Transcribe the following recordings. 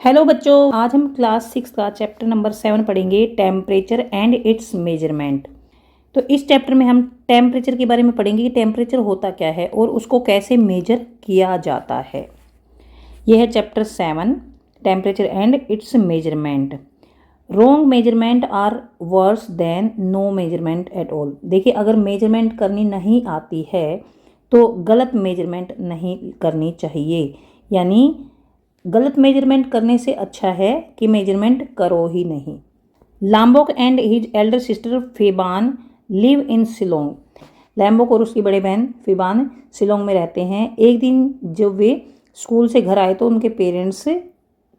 Hello बच्चों, आज हम क्लास 6 का चैप्टर नंबर 7 पढ़ेंगे, टेम्परेचर एंड इट्स मेजरमेंट। तो इस चैप्टर में हम टेम्परेचर के बारे में पढ़ेंगे कि टेम्परेचर होता क्या है और उसको कैसे मेजर किया जाता है। यह है chapter 7, temperature and its measurement. Wrong measurement are worse than no measurement at all. देखिए, अगर मेजरमेंट करनी नहीं आती है तो गलत मेजरमेंट नहीं करनी चाहिए, यानी गलत मेजरमेंट करने से अच्छा है कि मेजरमेंट करो ही नहीं। Lambok and his elder sister Phiban live in Shillong. Lambok और उसकी बड़े बहन फिबान शिलोंग में रहते हैं। एक दिन जब वे स्कूल से घर आए तो उनके पेरेंट्स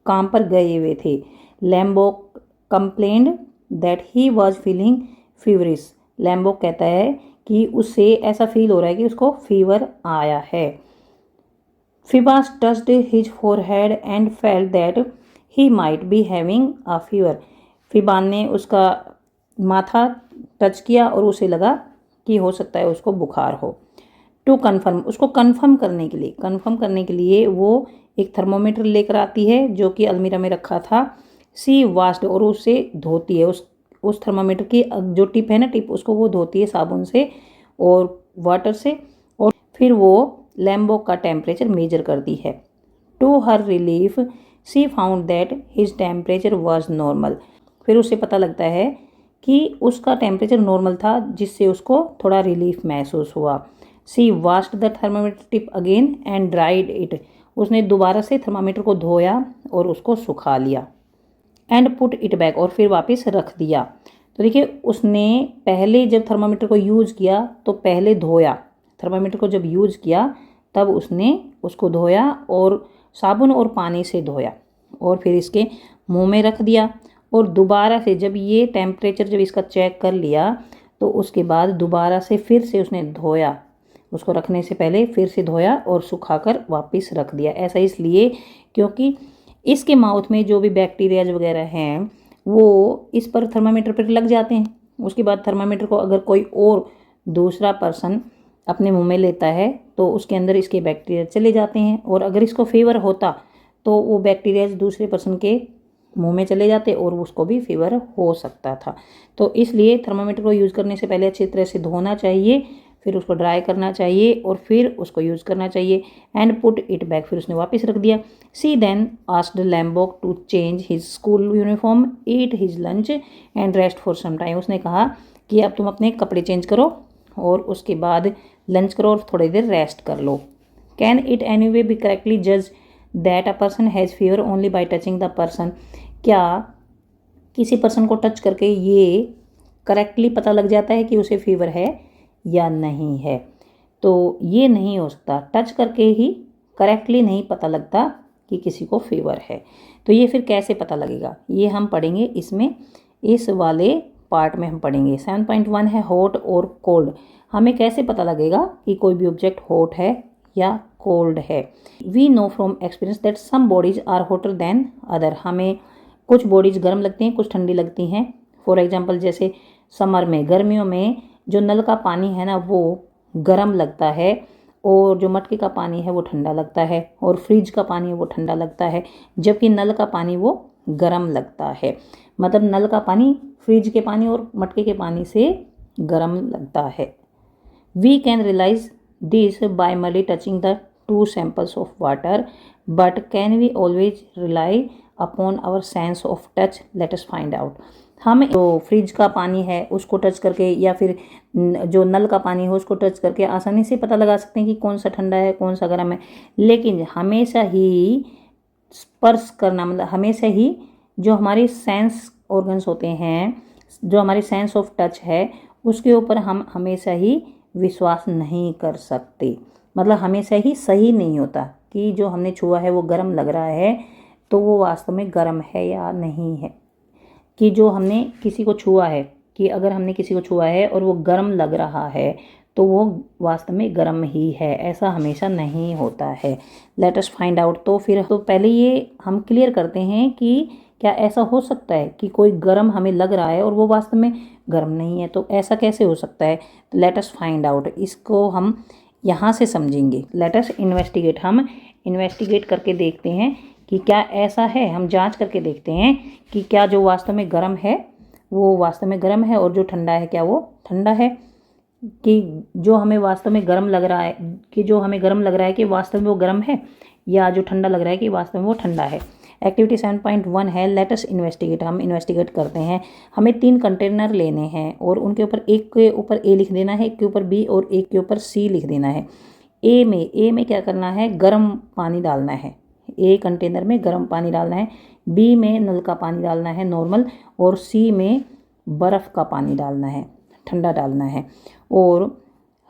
काम पर गए हुए थे। Lambok complained that he was feeling feverish. Lambok कहता है कि उससे ऐसा फील हो रहा है कि उसको फीवर आया है। Phoebus touched his forehead and felt that he might be having a fever. फिबान ने उसका माथा टच किया और उसे लगा कि हो सकता है उसको बुखार हो। टू कन्फर्म, उसको कन्फर्म करने के लिए वो एक थर्मोमीटर लेकर आती है जो कि अलमीरा में रखा था। सी वाश्ड, और उसे धोती है। उस थर्मोमीटर की जो टिप है ना, टिप, उसको वो धोती है साबुन से और वाटर से, और फिर वो लैम्बोक का टेम्परेचर मेजर करती है। To her relief she found that his temperature was normal. फिर उसे पता लगता है कि उसका टेम्परेचर नॉर्मल था, जिससे उसको थोड़ा रिलीफ महसूस हुआ। She washed the thermometer tip again and dried it. उसने दोबारा से थर्मामीटर को धोया और उसको सुखा लिया। एंड पुट इट बैक, और फिर वापस रख दिया। तो देखिए, उसने पहले जब थर्मामीटर को यूज़ किया तो पहले धोया। थर्मामीटर को जब यूज़ किया तब उसने उसको धोया और साबुन और पानी से धोया और फिर इसके मुंह में रख दिया। और दोबारा से जब ये टेम्परेचर जब इसका चेक कर लिया तो उसके बाद दोबारा से फिर से उसने धोया। उसको रखने से पहले फिर से धोया और सुखाकर वापस रख दिया। ऐसा इसलिए क्योंकि इसके माउथ में जो भी बैक्टीरियाज वगैरह हैं वो इस पर थर्मामीटर पर लग जाते हैं। उसके बाद थर्मामीटर को अगर कोई और दूसरा पर्सन अपने मुंह में लेता है तो उसके अंदर इसके बैक्टीरिया चले जाते हैं, और अगर इसको फीवर होता तो वो बैक्टीरिया दूसरे पर्सन के मुंह में चले जाते और उसको भी फीवर हो सकता था। तो इसलिए थर्मामीटर को यूज़ करने से पहले अच्छी तरह से धोना चाहिए, फिर उसको ड्राई करना चाहिए और फिर उसको यूज़ करना चाहिए। एंड पुट इट बैक, फिर उसने वापस रख दिया। She then asked Lambok to change his school uniform, eat his lunch and rest for some time. उसने कहा कि अब तुम अपने कपड़े चेंज करो और उसके बाद लंच करो और थोड़ी देर रेस्ट कर लो। Can it any way be correctly जज that a person has fever only by touching the person. क्या किसी पर्सन को टच करके ये करेक्टली पता लग जाता है कि उसे फीवर है या नहीं है? तो ये नहीं हो सकता। टच करके ही करेक्टली नहीं पता लगता कि किसी को फीवर है। तो ये फिर कैसे पता लगेगा, ये हम पढ़ेंगे इसमें, इस वाले पार्ट में हम पढ़ेंगे। 7.1 है हॉट और कोल्ड। हमें कैसे पता लगेगा कि कोई भी ऑब्जेक्ट हॉट है या कोल्ड है? We know from experience that some bodies are hotter than other. हमें कुछ बॉडीज गर्म लगती हैं, कुछ ठंडी लगती हैं। फॉर एग्जांपल, जैसे समर में, गर्मियों में जो नल का पानी है ना वो गर्म लगता है, और जो मटके का पानी है वो ठंडा लगता है, और फ्रिज का पानी है वो ठंडा लगता है, जबकि नल का पानी वो गर्म लगता है। मतलब नल का पानी फ्रिज के पानी और मटके के पानी से गर्म लगता है। We can realize this by merely touching the two samples of water, but can we always rely upon our sense of touch? Let us find out. हम जो फ्रिज का पानी है उसको टच करके या फिर जो नल का पानी है उसको टच करके आसानी से पता लगा सकते हैं कि कौन सा ठंडा है कौन सा गर्म है, लेकिन हमेशा ही स्पर्श करना, मतलब हमेशा ही जो हमारे सेंस ऑर्गन्स होते हैं, जो हमारी सेंस ऑफ टच है, उसके ऊपर हम हमेशा ही विश्वास नहीं कर सकते। मतलब हमेशा ही सही नहीं होता कि जो हमने छुआ है वो गर्म लग रहा है तो वो वास्तव में गर्म है या नहीं है। कि जो हमने किसी को छुआ है, कि अगर हमने किसी को छुआ है और वो गर्म लग रहा है तो वो वास्तव में गर्म ही है, ऐसा हमेशा नहीं होता है। Let us find out. तो फिर तो पहले ये हम क्लियर करते हैं कि क्या ऐसा हो सकता है कि कोई गर्म हमें लग रहा है और वो वास्तव में गर्म नहीं है? तो ऐसा कैसे हो सकता है? Let us find out. इसको हम यहाँ से समझेंगे। Let us investigate. हम इन्वेस्टिगेट करके देखते हैं कि क्या ऐसा है। हम जांच करके देखते हैं कि क्या जो वास्तव में गर्म है वो वास्तव में गर्म है और जो ठंडा है क्या वो ठंडा है, कि जो हमें वास्तव में गर्म लग रहा है कि वास्तव में वो गर्म है, या जो ठंडा लग रहा है कि वास्तव में वो ठंडा है। एक्टिविटी 7.1 है लेट अस इन्वेस्टिगेट। हम इन्वेस्टिगेट करते हैं। हमें 3 कंटेनर लेने हैं और उनके ऊपर एक के ऊपर ए लिख देना है, एक के ऊपर बी और एक के ऊपर सी लिख देना है। ए में क्या करना है, गर्म पानी डालना है। ए कंटेनर में गर्म पानी डालना है, बी में नल का पानी डालना है नॉर्मल, और सी में बर्फ़ का पानी डालना है, ठंडा डालना है। और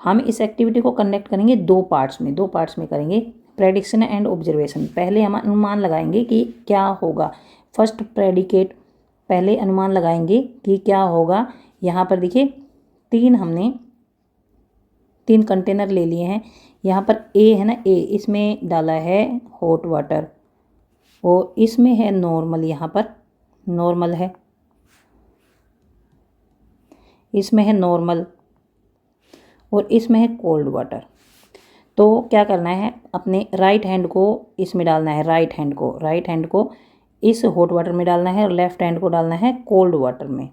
हम इस एक्टिविटी को कंडक्ट करेंगे दो पार्ट्स में करेंगे, प्रेडिक्शन एंड ऑब्जर्वेशन। पहले हम अनुमान लगाएंगे कि क्या होगा। फर्स्ट प्रेडिकेट, पहले अनुमान लगाएंगे कि क्या होगा। यहाँ पर देखिए हमने 3 कंटेनर ले लिए हैं। यहाँ पर ए है ना, ए इसमें डाला है हॉट वाटर और इसमें है नॉर्मल, यहाँ पर नॉर्मल है, इसमें है नॉर्मल और इसमें है कोल्ड वाटर। तो क्या करना है, अपने राइट हैंड को इसमें डालना है, राइट हैंड को इस हॉट वाटर में डालना है और लेफ्ट हैंड को डालना है कोल्ड वाटर में।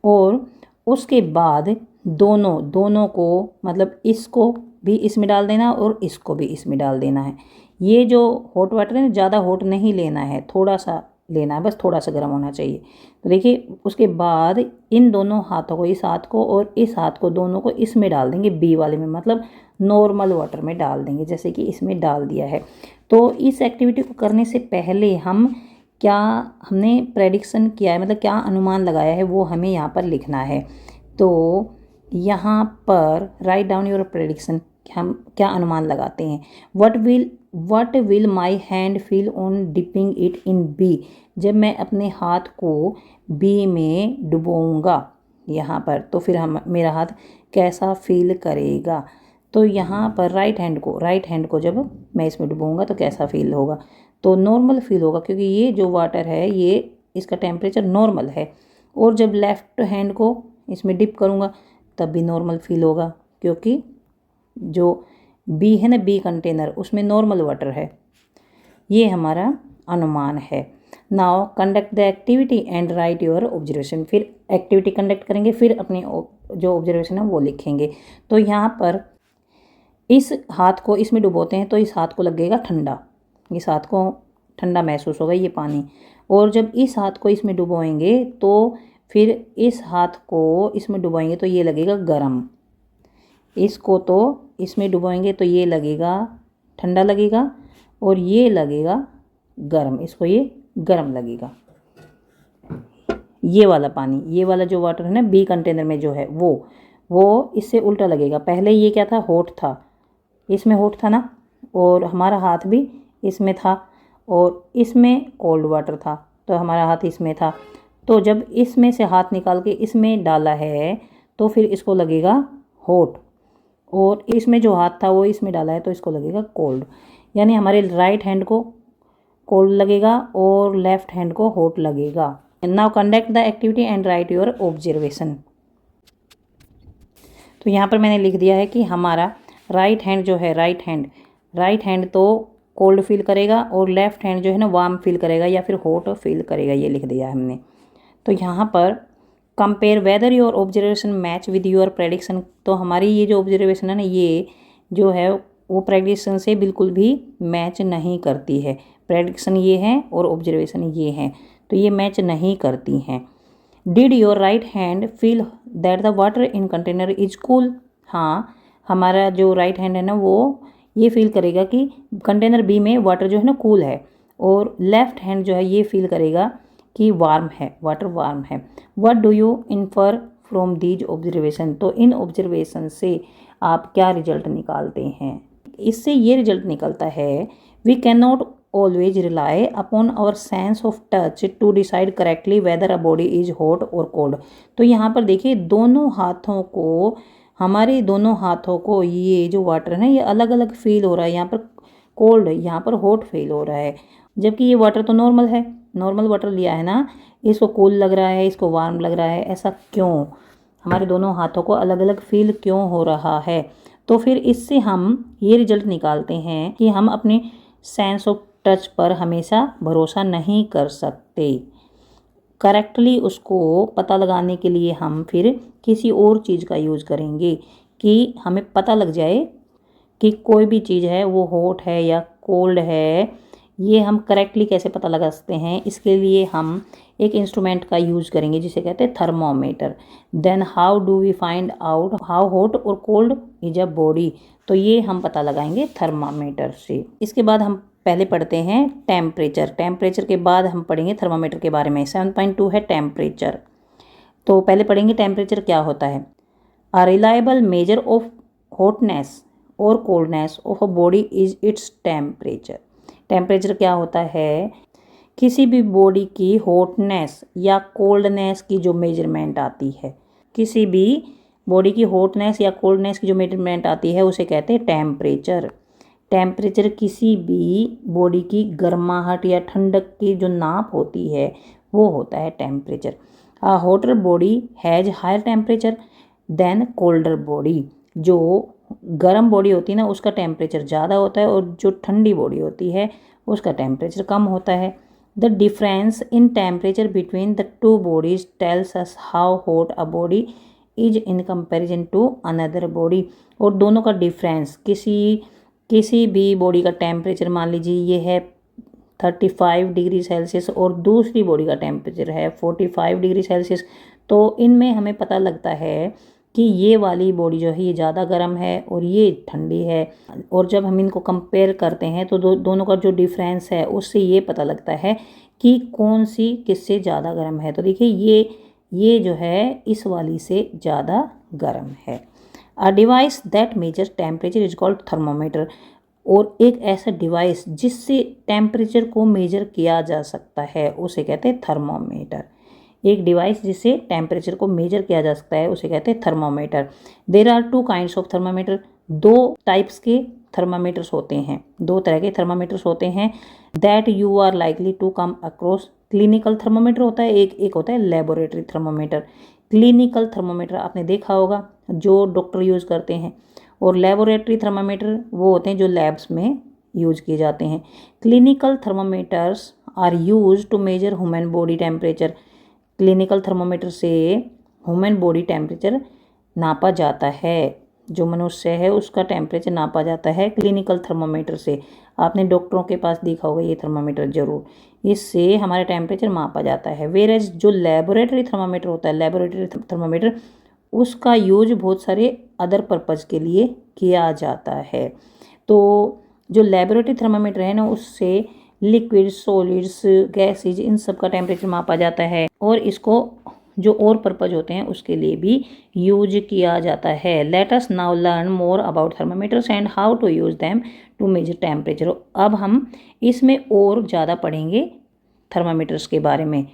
और उसके बाद दोनों को, मतलब इसको भी इसमें डाल देना और इसको भी इसमें डाल देना है। ये जो हॉट वाटर है ज़्यादा हॉट नहीं लेना है, थोड़ा सा लेना है, बस थोड़ा सा गर्म होना चाहिए। तो देखिए उसके बाद इन दोनों हाथों को, इस हाथ को और इस हाथ को, दोनों को इसमें डाल देंगे, बी वाले में, मतलब नॉर्मल वाटर में डाल देंगे, जैसे कि इसमें डाल दिया है। तो इस एक्टिविटी को करने से पहले हमने प्रेडिक्शन किया है, मतलब क्या अनुमान लगाया है, वो हमें यहाँ पर लिखना है। तो यहाँ पर राइट डाउन योर प्रेडिक्शन, हम क्या अनुमान लगाते हैं। What will my hand feel on dipping it in be. जब मैं अपने हाथ को बी में डुबोऊंगा यहाँ पर, तो फिर मेरा हाथ कैसा फील करेगा। तो यहाँ पर राइट हैंड को जब मैं इसमें डुबोऊंगा तो कैसा फील होगा, तो नॉर्मल फील होगा, क्योंकि ये जो वाटर है ये इसका टेम्परेचर नॉर्मल है। और जब लेफ़्ट हैंड को इसमें डिप करूँगा तब भी नॉर्मल फील होगा, क्योंकि जो बी है ना, बी कंटेनर, उसमें नॉर्मल वाटर है। ये हमारा अनुमान है। Now conduct the activity and right your observation. फिर एक्टिविटी कंडक्ट करेंगे, फिर अपनी जो ऑब्जर्वेशन है वो लिखेंगे। तो यहाँ पर इस हाथ को इसमें डुबोते हैं तो इस हाथ को लगेगा ठंडा, इस हाथ को ठंडा महसूस होगा ये पानी। और जब इस हाथ को इसमें डुबोएंगे तो फिर इस हाथ को इसमें डुबोएंगे तो ये लगेगा गर्म, इसको तो इसमें डुबोएंगे तो ये लगेगा ठंडा लगेगा और ये लगेगा गर्म, इसको ये गर्म लगेगा। ये वाला पानी, ये वाला जो वाटर है ना बी कंटेनर में जो है वो इससे उल्टा लगेगा। पहले ये क्या था, हॉट था, इसमें हॉट था ना, और हमारा हाथ भी इसमें था और इसमें कोल्ड वाटर था, तो हमारा हाथ इसमें था। तो जब इसमें से हाथ निकाल के इसमें डाला है तो फिर इसको लगेगा हॉट, और इसमें जो हाथ था वो इसमें डाला है तो इसको लगेगा कोल्ड। यानी हमारे राइट हैंड को कोल्ड लगेगा और लेफ्ट हैंड को हॉट लगेगा। Now conduct the activity and right your observation. तो यहाँ पर मैंने लिख दिया है कि हमारा राइट हैंड जो है, राइट हैंड तो कोल्ड फील करेगा और लेफ्ट हैंड जो है ना वार्म फील करेगा या फिर हॉट फील करेगा, ये लिख दिया है हमने। तो यहाँ पर compare whether your observation match with your prediction. तो हमारी ये जो ऑब्जर्वेशन है ना, ये जो है वो प्रेडिक्शन से बिल्कुल भी मैच नहीं करती है। प्रेडिक्शन ये है और ऑब्जर्वेशन ये है, तो ये मैच नहीं करती हैं। Did your right hand feel that the water in container is cool. हाँ, हमारा जो राइट हैंड है ना वो ये फील करेगा कि कंटेनर बी में वाटर जो है ना कूल है, और लेफ्ट हैंड जो है ये फील करेगा कि वार्म है, वाटर वार्म है। What do you infer from these observation. तो इन ऑब्जर्वेशन से आप क्या रिजल्ट निकालते हैं। इससे ये रिजल्ट निकलता है, we can not always rely upon our sense of touch to decide correctly whether a body is hot और कोल्ड। तो यहाँ पर देखिए हमारे दोनों हाथों को ये जो वाटर है ना ये अलग अलग फील हो रहा है। यहाँ पर कोल्ड, यहाँ पर हॉट फील हो रहा है, जबकि ये वाटर तो नॉर्मल है, नॉर्मल वाटर लिया है ना, इसको कूल लग रहा है, इसको वार्म लग रहा है। ऐसा क्यों, हमारे दोनों हाथों को अलग अलग फील क्यों हो रहा है। तो फिर इससे हम ये रिजल्ट निकालते हैं कि हम अपने सेंस ऑफ टच पर हमेशा भरोसा नहीं कर सकते। करेक्टली उसको पता लगाने के लिए हम फिर किसी और चीज़ का यूज़ करेंगे कि हमें पता लग जाए कि कोई भी चीज़ है वो हॉट है या कोल्ड है। ये हम करेक्टली कैसे पता लगा सकते हैं, इसके लिए हम एक इंस्ट्रूमेंट का यूज़ करेंगे जिसे कहते हैं thermometer. Then how do we find out how hot और कोल्ड इज अ बॉडी, तो ये हम पता लगाएंगे थर्मामीटर से। इसके बाद हम पहले पढ़ते हैं टेम्परेचर। टेम्परेचर के बाद हम पढ़ेंगे थर्मामीटर के बारे में। 7.2 है टेम्परेचर। तो पहले पढ़ेंगे टेम्परेचर क्या होता है। A reliable measure of hotness और coldness of a body is its temperature. Temperature क्या होता है, किसी भी बॉडी की हॉटनेस या कोल्डनेस की जो मेजरमेंट आती है, किसी भी बॉडी की हॉटनेस या कोल्डनेस की जो मेजरमेंट आती है उसे कहते हैं टेम्परेचर। टेम्परेचर किसी भी बॉडी की गर्माहट या ठंडक की जो नाप होती है वो होता है temperature. A hotter body has higher temperature than colder body. जो गर्म बॉडी होती है ना उसका टेम्परेचर ज़्यादा होता है और जो ठंडी बॉडी होती है उसका टेम्परेचर कम होता है। The difference in temperature between the two bodies tells us how hot a body is in comparison to another body. और दोनों का डिफरेंस, किसी भी बॉडी का टेम्परेचर मान लीजिए ये है 35 डिग्री सेल्सियस और दूसरी बॉडी का टेम्परेचर है 45 डिग्री सेल्सियस, तो इनमें हमें पता लगता है कि ये वाली बॉडी जो है ये ज़्यादा गर्म है और ये ठंडी है। और जब हम इनको कंपेयर करते हैं तो दोनों का जो डिफरेंस है उससे ये पता लगता है कि कौन सी किससे ज़्यादा गर्म है। तो देखिए ये जो है इस वाली से ज़्यादा गर्म है। A device that measure temperature is called thermometer. और एक ऐसा डिवाइस जिससे टेम्परेचर को मेजर किया जा सकता है उसे कहते हैं थर्मोमीटर। एक डिवाइस जिससे टेम्परेचर को मेजर किया जा सकता है उसे कहते हैं thermometer. There are 2 kinds of thermometer. 2 types के थर्मामीटर्स होते हैं, 2 तरह के थर्मामीटर्स होते हैं that you are likely to come across. Clinical thermometer होता है, एक होता है लेबोरेटरी थर्मोमीटर। क्लिनिकल थर्मोमीटर आपने देखा होगा जो डॉक्टर यूज़ करते हैं, और लेबोरेटरी थर्मामीटर वो होते हैं जो लैब्स में यूज़ किए जाते हैं। Clinical thermometers are use to measure human body temperature. Clinical thermometer से ह्यूमन बॉडी टेम्परेचर नापा जाता है, जो मनुष्य है उसका टेम्परेचर नापा जाता है क्लिनिकल थर्मोमीटर से। आपने डॉक्टरों के पास देखा होगा ये थर्मोमीटर जरूर, इससे हमारा टेम्परेचर मापा जाता है। वेयरएज जो लेबोरेटरी थर्मोमीटर होता है, लेबोरेटरी थर्मोमीटर उसका यूज बहुत सारे अदर पर्पज़ के लिए किया जाता है। तो जो लेबोरेटरी थर्मामीटर है ना उससे लिक्विड, सॉलिड्स, गैसेज इन सब का टेम्परेचर मापा जाता है और इसको जो और पर्पज़ होते हैं उसके लिए भी यूज किया जाता है। Let us now learn more about thermometers and how to use them to measure temperature. अब हम इसमें और ज़्यादा पढ़ेंगे थर्मामीटर्स के बारे में।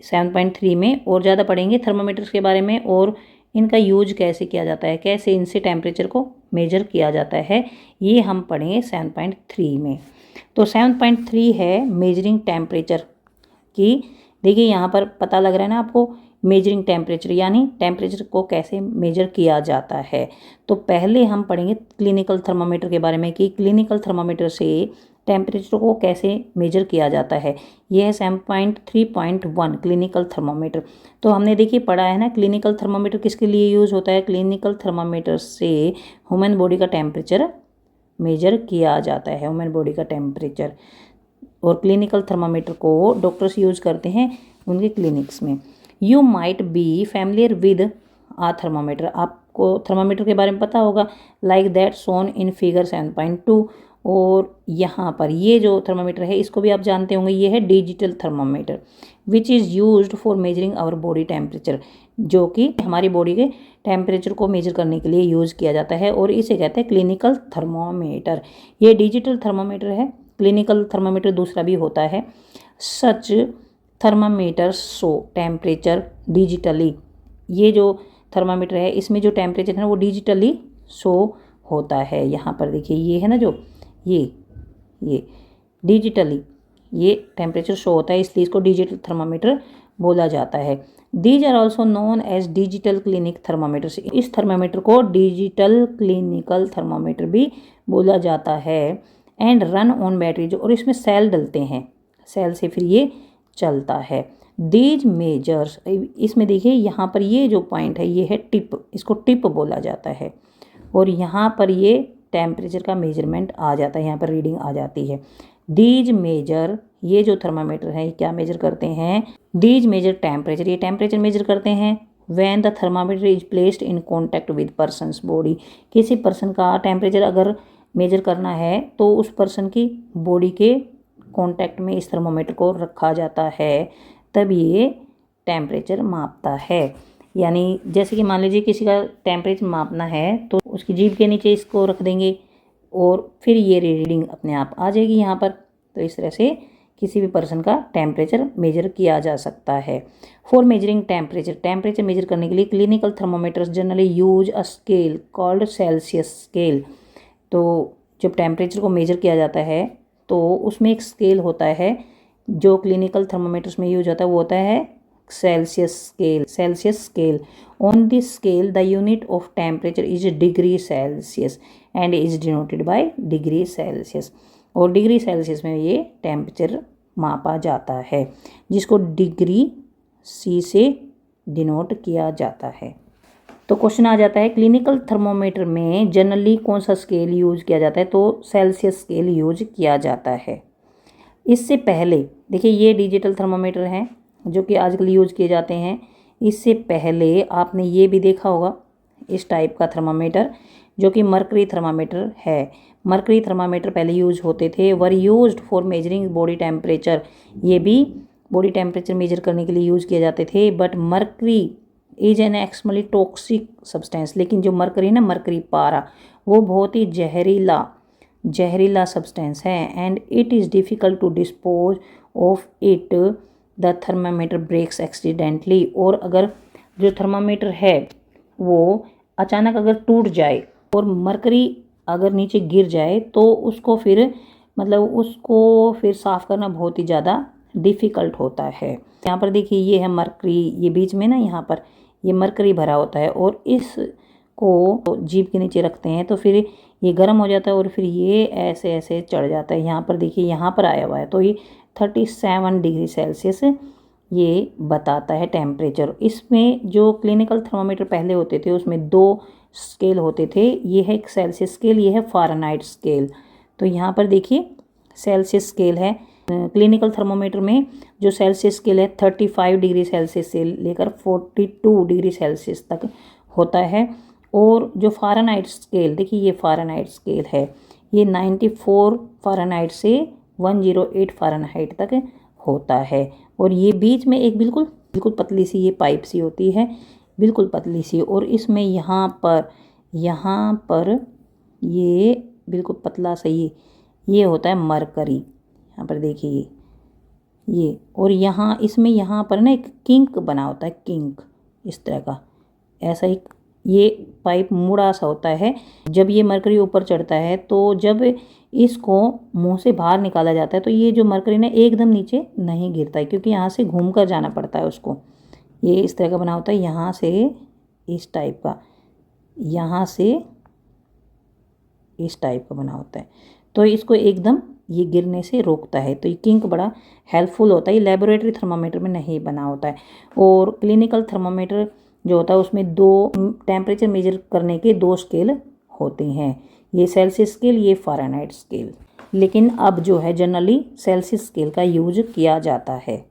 7.3 में और ज़्यादा पढ़ेंगे थर्मामीटर्स के बारे में और इनका यूज कैसे किया जाता है, कैसे इनसे टेम्परेचर को मेजर किया जाता है, ये हम पढ़ेंगे 7.3 में। तो 7.3 है मेजरिंग टेम्परेचर की। देखिए यहाँ पर पता लग रहा है ना आपको, मेजरिंग टेम्परेचर यानी टेम्परेचर को कैसे मेजर किया जाता है। तो पहले हम पढ़ेंगे क्लिनिकल थर्मामीटर के बारे में कि क्लिनिकल थर्मामीटर से टेम्परेचर को कैसे मेजर किया जाता है। यह है 7.3.1 क्लिनिकल थर्मामीटर। तो हमने देखिए पढ़ा है ना क्लिनिकल थर्मामीटर किसके लिए यूज़ होता है। क्लिनिकल थर्मामीटर से ह्यूमन बॉडी का टेम्परेचर मेजर किया जाता है, ह्यूमन बॉडी का टेम्परेचर। और क्लिनिकल थर्मामीटर को डॉक्टर्स यूज़ करते हैं उनके क्लिनिक्स में। You might be familiar with a thermometer. आपको थर्मामीटर के बारे में पता होगा, like that shown in figure 7.2। और यहाँ पर ये जो थर्मामीटर है इसको भी आप जानते होंगे, ये है digital thermometer which is used for measuring our body temperature, जो कि हमारी बॉडी के टेम्परेचर को मेजर करने के लिए यूज़ किया जाता है और इसे कहते हैं क्लिनिकल थर्मामीटर। ये डिजिटल थर्मामीटर है। क्लिनिकल थर्मामीटर दूसरा भी होता है। सच थर्मामीटर शो टेम्परेचर डिजिटली। ये जो थर्मामीटर है इसमें जो टेम्परेचर है वो डिजिटली शो होता है। यहाँ पर देखिए ये है ना जो ये डिजिटली ये टेम्परेचर शो होता है, इसलिए इसको डिजिटल थर्मामीटर बोला जाता है। These are also known as digital clinic thermometers. इस थर्मामीटर को डिजिटल क्लिनिकल थर्मामीटर भी बोला जाता है। एंड रन ऑन बैटरीज, और इसमें सेल डलते हैं, सेल से फिर ये चलता है। दीज मेजर्स, इसमें देखिए यहाँ पर ये जो पॉइंट है ये है टिप, इसको टिप बोला जाता है। और यहाँ पर ये टेम्परेचर का मेजरमेंट आ जाता है, यहाँ पर रीडिंग आ जाती है। दीज मेजर, ये जो थर्मामीटर है क्या मेजर करते हैं, दीज मेजर टेम्परेचर, ये टेम्परेचर मेजर करते हैं। When the thermometer is placed in contact with persons body, किसी पर्सन का टेम्परेचर अगर मेजर करना है तो उस पर्सन की बॉडी के कॉन्टैक्ट में इस थर्मामीटर को रखा जाता है, तब ये टेम्परेचर मापता है। यानी जैसे कि मान लीजिए किसी का टेम्परेचर मापना है तो उसकी जीभ के नीचे इसको रख देंगे और फिर ये रीडिंग अपने आप आ जाएगी यहाँ पर। तो इस तरह से किसी भी पर्सन का टेम्परेचर मेजर किया जा सकता है। For measuring temperature, temperature measure करने के लिए clinical thermometers generally use a scale called Celsius scale. तो जब टेम्परेचर को मेजर किया जाता है तो उसमें एक स्केल होता है जो क्लिनिकल थर्मोमीटर्स में यूज होता है, वो होता है Celsius scale. Celsius scale, on this scale the unit of temperature is degree Celsius and is denoted bye degree Celsius. और डिग्री सेल्सियस में ये टेम्परेचर मापा जाता है, जिसको डिग्री सी से डिनोट किया जाता है। तो क्वेश्चन आ जाता है क्लिनिकल थर्मोमीटर में जनरली कौन सा स्केल यूज किया जाता है, तो सेल्सियस स्केल यूज किया जाता है। इससे पहले देखिए ये डिजिटल थर्मोमीटर हैं जो कि आजकल यूज किए जाते हैं। इससे पहले आपने ये भी देखा होगा इस टाइप का थर्मामीटर जो कि मरकरी थर्मामीटर है। मरकरी थर्मामीटर पहले यूज होते थे, were used for measuring body temperature. ये भी बॉडी टेम्परेचर मेजर करने के लिए यूज किए जाते थे। But mercury is an extremely toxic substance, लेकिन जो मरकरी ना, मरकरी पारा, वो बहुत ही जहरीला सब्सटेंस है। And it is difficult to dispose of it, the thermometer breaks accidentally. और अगर जो थर्मामीटर है वो अचानक अगर टूट जाए और मरकरी अगर नीचे गिर जाए तो उसको फिर साफ़ करना बहुत ही ज़्यादा डिफ़िकल्ट होता है। यहाँ पर देखिए ये है मरकरी, ये बीच में ना यहाँ पर ये मरकरी भरा होता है और इसको जीभ के नीचे रखते हैं तो फिर ये गर्म हो जाता है और फिर ये ऐसे ऐसे चढ़ जाता है। यहाँ पर देखिए यहाँ पर आया हुआ है, तो ये 37 डिग्री सेल्सियस ये बताता है टेम्परेचर। इसमें जो क्लिनिकल थर्मामीटर पहले होते थे उसमें 2 स्केल होते थे, ये है एक सेल्सियस स्केल, ये है फ़ारेनहाइट स्केल। तो यहाँ पर देखिए सेल्सियस स्केल है। क्लिनिकल थर्मोमीटर में जो सेल्सियस स्केल है 35 डिग्री सेल्सियस से लेकर 42 डिग्री सेल्सियस तक होता है। और जो फ़ारेनहाइट स्केल, देखिए ये फ़ारेनहाइट स्केल है, ये 94 फ़ारेनहाइट से 108 फ़ारेनहाइट तक होता है। और ये बीच में एक बिल्कुल पतली सी ये पाइप सी होती है, बिल्कुल पतली सी, और इसमें यहाँ पर ये बिल्कुल पतला सा ये होता है मरकरी। यहाँ पर देखिए ये और यहाँ पर ना एक किंक बना होता है, किंक इस तरह का, ऐसा एक ये पाइप मुड़ा सा होता है। जब ये मरकरी ऊपर चढ़ता है तो जब इसको मुंह से बाहर निकाला जाता है तो ये जो मरकरी ना एकदम नीचे नहीं गिरता है, क्योंकि यहाँ से घूम कर जाना पड़ता है उसको। ये इस तरह का बना होता है, यहाँ से इस टाइप का, यहाँ से इस टाइप का बना होता है, तो इसको एकदम ये गिरने से रोकता है। तो ये किंक बड़ा हेल्पफुल होता है। ये लेबोरेटरी थर्मामीटर में नहीं बना होता है। और क्लिनिकल थर्मामीटर जो होता है उसमें 2 टेम्परेचर मेजर करने के 2 स्केल होते हैं, ये सेल्सियस स्केल, ये फ़ारेनहाइट स्केल। लेकिन अब जो है जनरली सेल्सियस स्केल का यूज किया जाता है।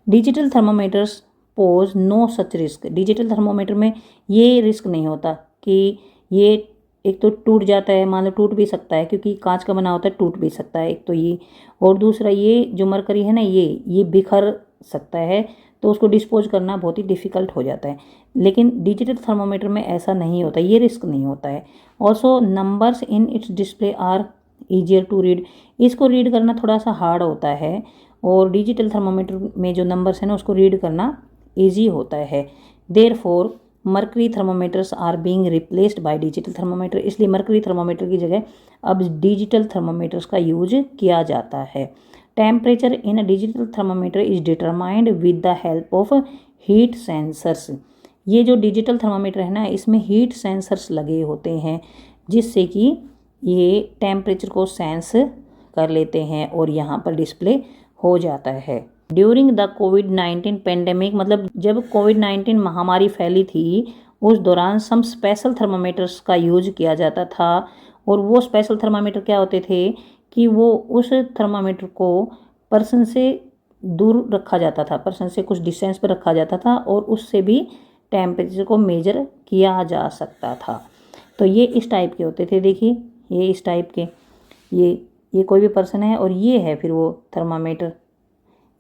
Digital thermometers pose no such risk. Digital thermometer में ये रिस्क नहीं होता कि ये एक तो टूट जाता है, मान लो टूट भी सकता है क्योंकि कांच का बना होता है, टूट भी सकता है एक तो ये, और दूसरा ये जो मरकरी है ना ये बिखर सकता है, तो उसको डिस्पोज करना बहुत ही डिफ़िकल्ट हो जाता है। लेकिन डिजिटल थर्मोमीटर में ऐसा नहीं होता, ये रिस्क नहीं होता है। Also numbers in its display are easier to read. इसको रीड करना थोड़ा सा हार्ड होता है और डिजिटल थर्मोमीटर में जो नंबर्स हैं ना उसको रीड करना ईजी होता है। Therefore mercury thermometers are being replaced by digital thermometer. इसलिए मरकरी थर्मोमीटर की जगह अब डिजिटल थर्मोमीटर्स का यूज किया जाता है। Temperature in a digital thermometer is determined with the help of heat sensors. ये जो डिजिटल थर्मामीटर है ना, इसमें हीट सेंसर्स लगे होते हैं जिससे कि ये टेम्परेचर को सेंस कर लेते हैं और यहाँ पर डिस्प्ले हो जाता है। ड्यूरिंग द कोविड-19 पेंडेमिक, मतलब जब कोविड-19 महामारी फैली थी उस दौरान सम स्पेशल थर्मामीटर्स का यूज किया जाता था। और वो स्पेशल थर्मामीटर क्या होते थे कि वो उस थर्मामीटर को पर्सन से दूर रखा जाता था, पर्सन से कुछ डिस्टेंस पर रखा जाता था और उससे भी टेम्परेचर को मेजर किया जा सकता था। तो ये इस टाइप के होते थे, देखिए ये इस टाइप के, ये कोई भी पर्सन है और ये है फिर वो थर्मामीटर।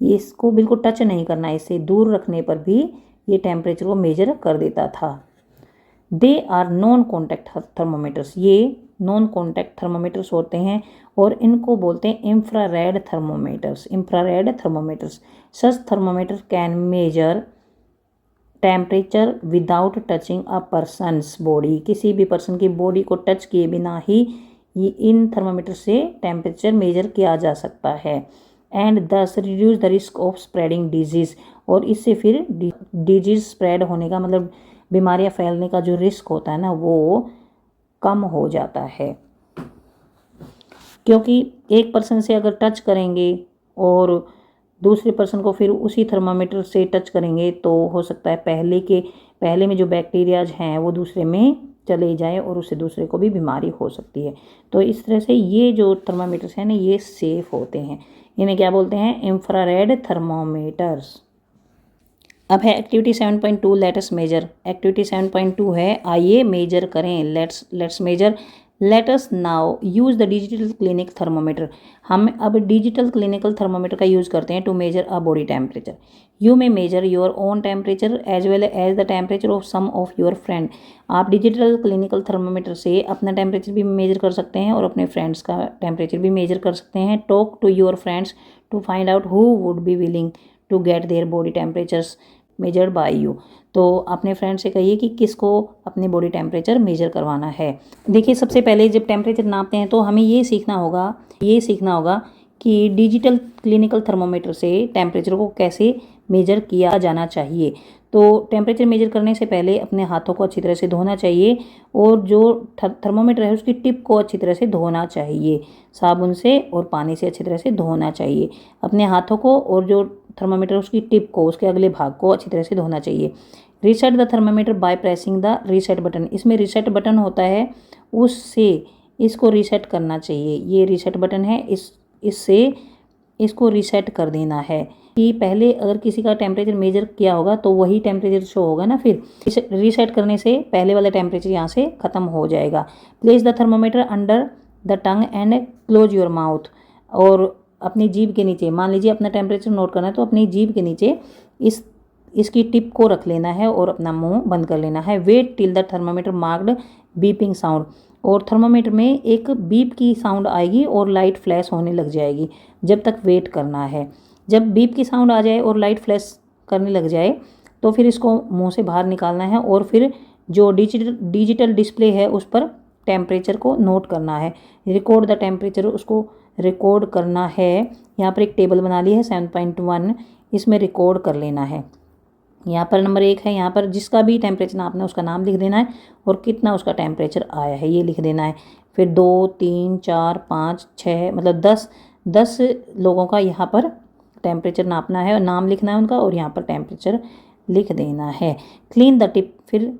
ये इसको बिल्कुल टच नहीं करना है, इससे दूर रखने पर भी ये टेम्परेचर को मेजर कर देता था। They are non contact thermometers, ये नॉन कॉन्टैक्ट थर्मोमीटर्स होते हैं और इनको बोलते हैं infrared thermometers. Infrared thermometers, such thermometer can measure temperature without touching a person's body. किसी भी पर्सन की बॉडी को टच किए बिना ही ये इन थर्मोमीटर से टेम्परेचर मेजर किया जा सकता है। एंड दस reduce the risk of spreading disease, और इससे फिर डिजीज़ स्प्रेड होने का, मतलब बीमारियां फैलने का जो रिस्क होता है ना, वो कम हो जाता है। क्योंकि एक पर्सन से अगर टच करेंगे और दूसरे पर्सन को फिर उसी थर्मामीटर से टच करेंगे तो हो सकता है पहले में जो बैक्टीरियाज हैं वो दूसरे में चले जाए और उससे दूसरे को भी बीमारी हो सकती है। तो इस तरह से ये जो थर्मामीटर्स हैं ना, ये सेफ होते हैं। इन्हें क्या बोलते हैं? Infrared thermometers. अब है एक्टिविटी 7.2 लेट्स मेजर। एक्टिविटी 7.2 है आइए मेजर करें। Let's measure. Let us now use the digital clinic thermometer. हम अब डिजिटल क्लिनिकल थर्मोमीटर का यूज़ करते हैं to measure a body temperature. You may measure your own temperature as well as the temperature of some of your friend. आप digital clinical thermometer से अपना temperature भी major कर सकते हैं और अपने फ्रेंड्स का टेम्परेचर भी मेजर कर सकते हैं। Talk to your friends to find out who would be willing to get their body temperatures measured by you. तो अपने फ्रेंड से कहिए कि किसको अपने बॉडी टेम्परेचर मेजर करवाना है। देखिए, सबसे पहले जब टेम्परेचर नापते हैं तो हमें ये सीखना होगा कि डिजिटल क्लिनिकल थर्मोमीटर से टेम्परेचर को कैसे मेजर किया जाना चाहिए। तो टेम्परेचर मेजर करने से पहले अपने हाथों को अच्छी तरह से धोना चाहिए और जो थर्मोमीटर है उसकी टिप को अच्छी तरह से धोना चाहिए, साबुन से और पानी से अच्छी तरह से धोना चाहिए। अपने हाथों को और जो थर्मामीटर उसकी टिप को, उसके अगले भाग को अच्छी तरह से धोना चाहिए। Reset the thermometer by pressing the reset button. इसमें रीसेट बटन होता है, उससे इसको रीसेट करना चाहिए। ये रीसेट बटन है, इससे इसको रीसेट कर देना है कि पहले अगर किसी का टेम्परेचर मेजर किया होगा तो वही टेम्परेचर शो होगा ना। फिर रीसेट करने से पहले वाला टेम्परेचर यहाँ से ख़त्म हो जाएगा। Place the thermometer under the tongue and close your mouth. और अपनी जीभ के नीचे, मान लीजिए अपना टेम्परेचर नोट करना है तो अपनी जीभ के नीचे इसकी टिप को रख लेना है और अपना मुंह बंद कर लेना है। Wait till the thermometer marked beeping sound. और थर्मामीटर में एक बीप की साउंड आएगी और लाइट फ्लैश होने लग जाएगी, जब तक वेट करना है। जब बीप की साउंड आ जाए और लाइट फ्लैश करने लग जाए तो फिर इसको मुंह से बाहर निकालना है और फिर जो डिजिटल डिस्प्ले है उस पर टेम्परेचर को नोट करना है। रिकॉर्ड द टेम्परेचर, उसको रिकॉर्ड करना है। यहाँ पर एक टेबल बना ली है 7.1, इसमें रिकॉर्ड कर लेना है। यहाँ पर नंबर 1 है, यहाँ पर जिसका भी टेम्परेचर नापना है उसका नाम लिख देना है और कितना उसका टेम्परेचर आया है ये लिख देना है। फिर 2, 3, 4, 5, 6 मतलब 10 लोगों का यहाँ पर टेम्परेचर नापना है और नाम लिखना है उनका और यहाँ पर टेम्परेचर लिख देना है। क्लीन द टिप, फिर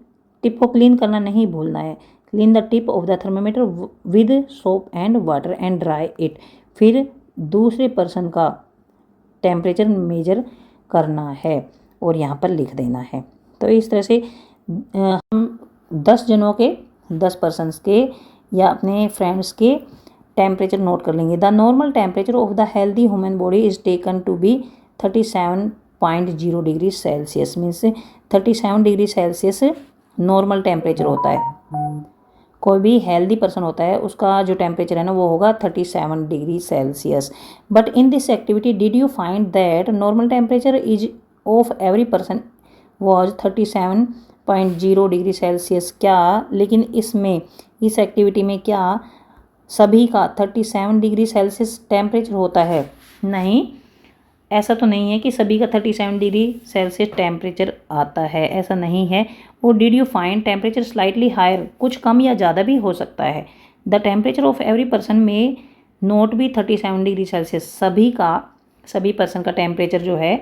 टिप को क्लीन करना नहीं भूलना है। Clean the tip of the thermometer with soap and water and dry it. फिर दूसरे पर्सन का टेम्परेचर मेजर करना है और यहाँ पर लिख देना है। तो इस तरह से हम 10 जनों के, 10 पर्सन्स के या अपने फ्रेंड्स के टेम्परेचर नोट कर लेंगे। The normal temperature of the healthy human body is taken to be 37.0 degree Celsius. Means 37 degree Celsius normal temperature होता है। कोई भी हेल्दी पर्सन होता है उसका जो टेम्परेचर है ना वो होगा 37 degree Celsius. But in this activity did you find that normal temperature is of every person was 37.0 degree Celsius. क्या लेकिन इस एक्टिविटी में क्या सभी का 37 डिग्री सेल्सियस टेम्परेचर होता है? नहीं, ऐसा तो नहीं है कि सभी का 37 डिग्री सेल्सियस टेम्परेचर आता है, ऐसा नहीं है। और did you find temperature slightly higher, कुछ कम या ज़्यादा भी हो सकता है। The temperature of every person में नोट भी 37 डिग्री सेल्सियस, सभी पर्सन का टेम्परेचर जो है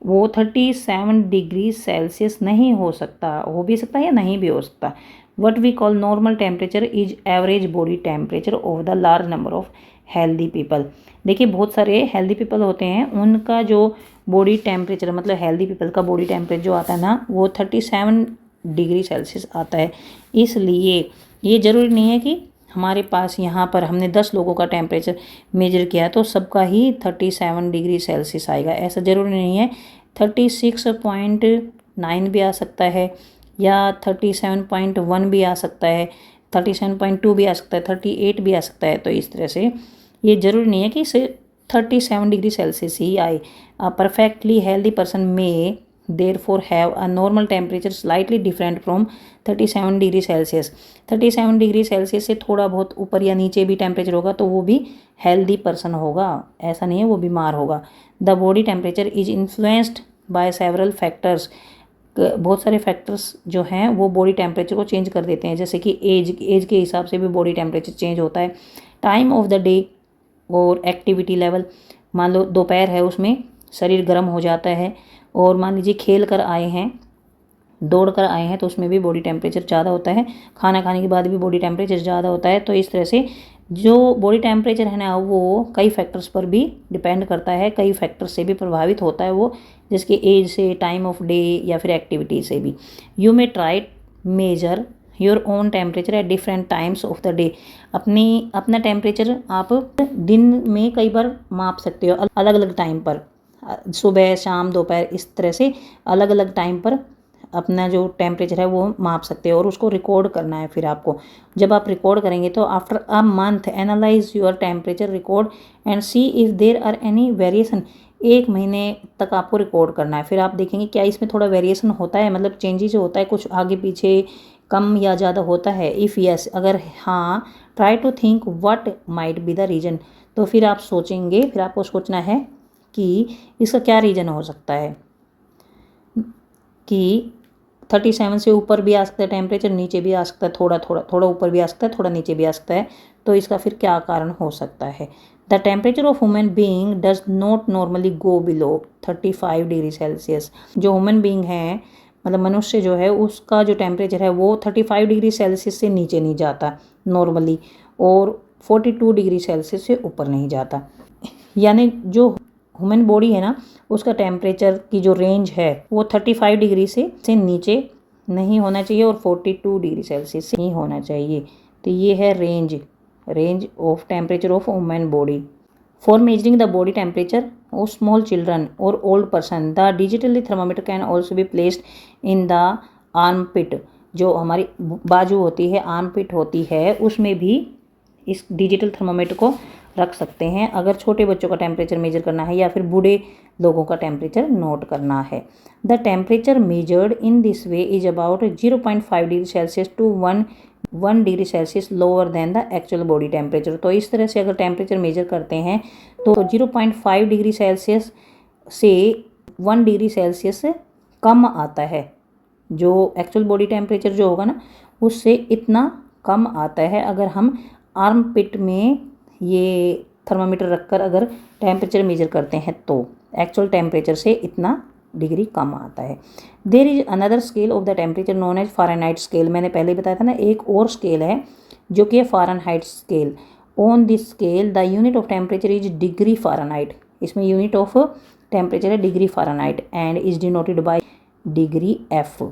वो 37 डिग्री सेल्सियस नहीं हो सकता, हो भी सकता है या नहीं भी हो सकता। What we call normal temperature is average body temperature of the large number of healthy people. देखिए बहुत सारे हेल्दी पीपल होते हैं, उनका जो बॉडी टेम्परेचर मतलब हेल्दी पीपल का बॉडी टेम्परेचर जो आता है ना वो 37 डिग्री सेल्सियस आता है। इसलिए ये ज़रूरी नहीं है कि हमारे पास यहाँ पर हमने 10 लोगों का टेम्परेचर मेजर किया तो सबका ही 37 डिग्री सेल्सियस आएगा, ऐसा ज़रूरी नहीं है। 36.9 भी आ सकता है या 37.1 भी आ सकता है, 37.2 भी आ सकता है, 38 भी आ सकता है। तो इस तरह से ये ज़रूरी नहीं है कि इसे 37 डिग्री सेल्सियस ही आए। अ परफेक्टली हेल्दी पर्सन में therefore have a normal temperature slightly different from 37 degree Celsius. 37 degree Celsius से थोड़ा बहुत ऊपर या नीचे भी टेम्परेचर होगा तो वो भी हेल्दी पर्सन होगा, ऐसा नहीं है वो बीमार होगा। The body temperature is influenced by several factors, बहुत सारे फैक्टर्स जो हैं वो बॉडी टेम्परेचर को चेंज कर देते हैं, जैसे कि एज के हिसाब से भी बॉडी टेम्परेचर चेंज होता है। टाइम ऑफ द डे और एक्टिविटी लेवल, मान लो दोपहर है उसमें शरीर गर्म हो जाता है, और मान लीजिए खेल कर आए हैं, दौड़ कर आए हैं तो उसमें भी बॉडी टेम्परेचर ज़्यादा होता है, खाना खाने के बाद भी बॉडी टेम्परेचर ज़्यादा होता है। तो इस तरह से जो बॉडी टेम्परेचर है ना वो कई फैक्टर्स पर भी डिपेंड करता है, कई फैक्टर्स से भी प्रभावित होता है वो, जिसके एज से, टाइम ऑफ डे या फिर एक्टिविटी से भी। You may try major your own temperature at different times of the day, अपना टेम्परेचर आप दिन में कई बार माप सकते हो, अलग अलग टाइम पर, सुबह शाम दोपहर, इस तरह से अलग अलग टाइम पर अपना जो टेम्परेचर है वो माप सकते हो और उसको रिकॉर्ड करना है। फिर आपको जब आप रिकॉर्ड करेंगे तो after a month analyse your temperature record and see if there are any variation, 1 महीने तक आपको रिकॉर्ड करना है। फिर आप देखेंगे क्या इसमें थोड़ा वेरिएशन होता है, मतलब चेंजेस होता है, कुछ आगे पीछे कम या ज़्यादा होता है। इफ़ यस, अगर हाँ, try to think what might be the reason, तो फिर आप सोचेंगे, फिर आपको सोचना है कि इसका क्या रीज़न हो सकता है कि 37 से ऊपर भी आ सकता है टेम्परेचर, नीचे भी आ सकता है, थोड़ा ऊपर भी आ सकता है, थोड़ा नीचे भी आ सकता है। तो इसका फिर क्या कारण हो सकता है। The temperature of human being does not normally go below 35 degree Celsius. जो ह्यूमन बीइंग है मतलब मनुष्य जो है उसका जो टेम्परेचर है वो 35 डिग्री सेल्सियस से नीचे नहीं जाता नॉर्मली, और 42 डिग्री सेल्सियस से ऊपर नहीं जाता। यानी जो ह्यूमन बॉडी है ना उसका टेम्परेचर की जो रेंज है वो 35 डिग्री से नीचे नहीं होना चाहिए और 42 डिग्री सेल्सियस से नहीं होना चाहिए। तो ये है range of temperature of human body. For measuring the body temperature of small children और old person, the digitally thermometer can also be placed in the armpit. जो हमारी बाजू होती है, आर्म पिट होती है, उसमें भी इस डिजिटल थर्मामीटर को रख सकते हैं अगर छोटे बच्चों का टेम्परेचर मेजर करना है या फिर बूढ़े लोगों का टेम्परेचर नोट करना है। The temperature measured in this way is about 0.5 degree Celsius to 1 degree Celsius lower than the actual body temperature. तो इस तरह से अगर टेम्परेचर मेजर करते हैं तो 0.5 डिग्री सेल्सियस से 1 डिग्री सेल्सियस कम आता है, जो एक्चुअल बॉडी टेम्परेचर जो होगा ना उससे इतना कम आता है। अगर हम आर्म पिट में ये थर्मामीटर रखकर अगर टेम्परेचर मेजर करते हैं तो एक्चुअल टेम्परेचर से इतना डिग्री कम आता है। There is another scale of the temperature known as Fahrenheit scale. मैंने पहले बताया था ना, एक और स्केल है जो कि है Fahrenheit scale. On this scale the unit of temperature is degree Fahrenheit. इसमें यूनिट ऑफ टेम्परेचर है degree Fahrenheit and is denoted bye degree F.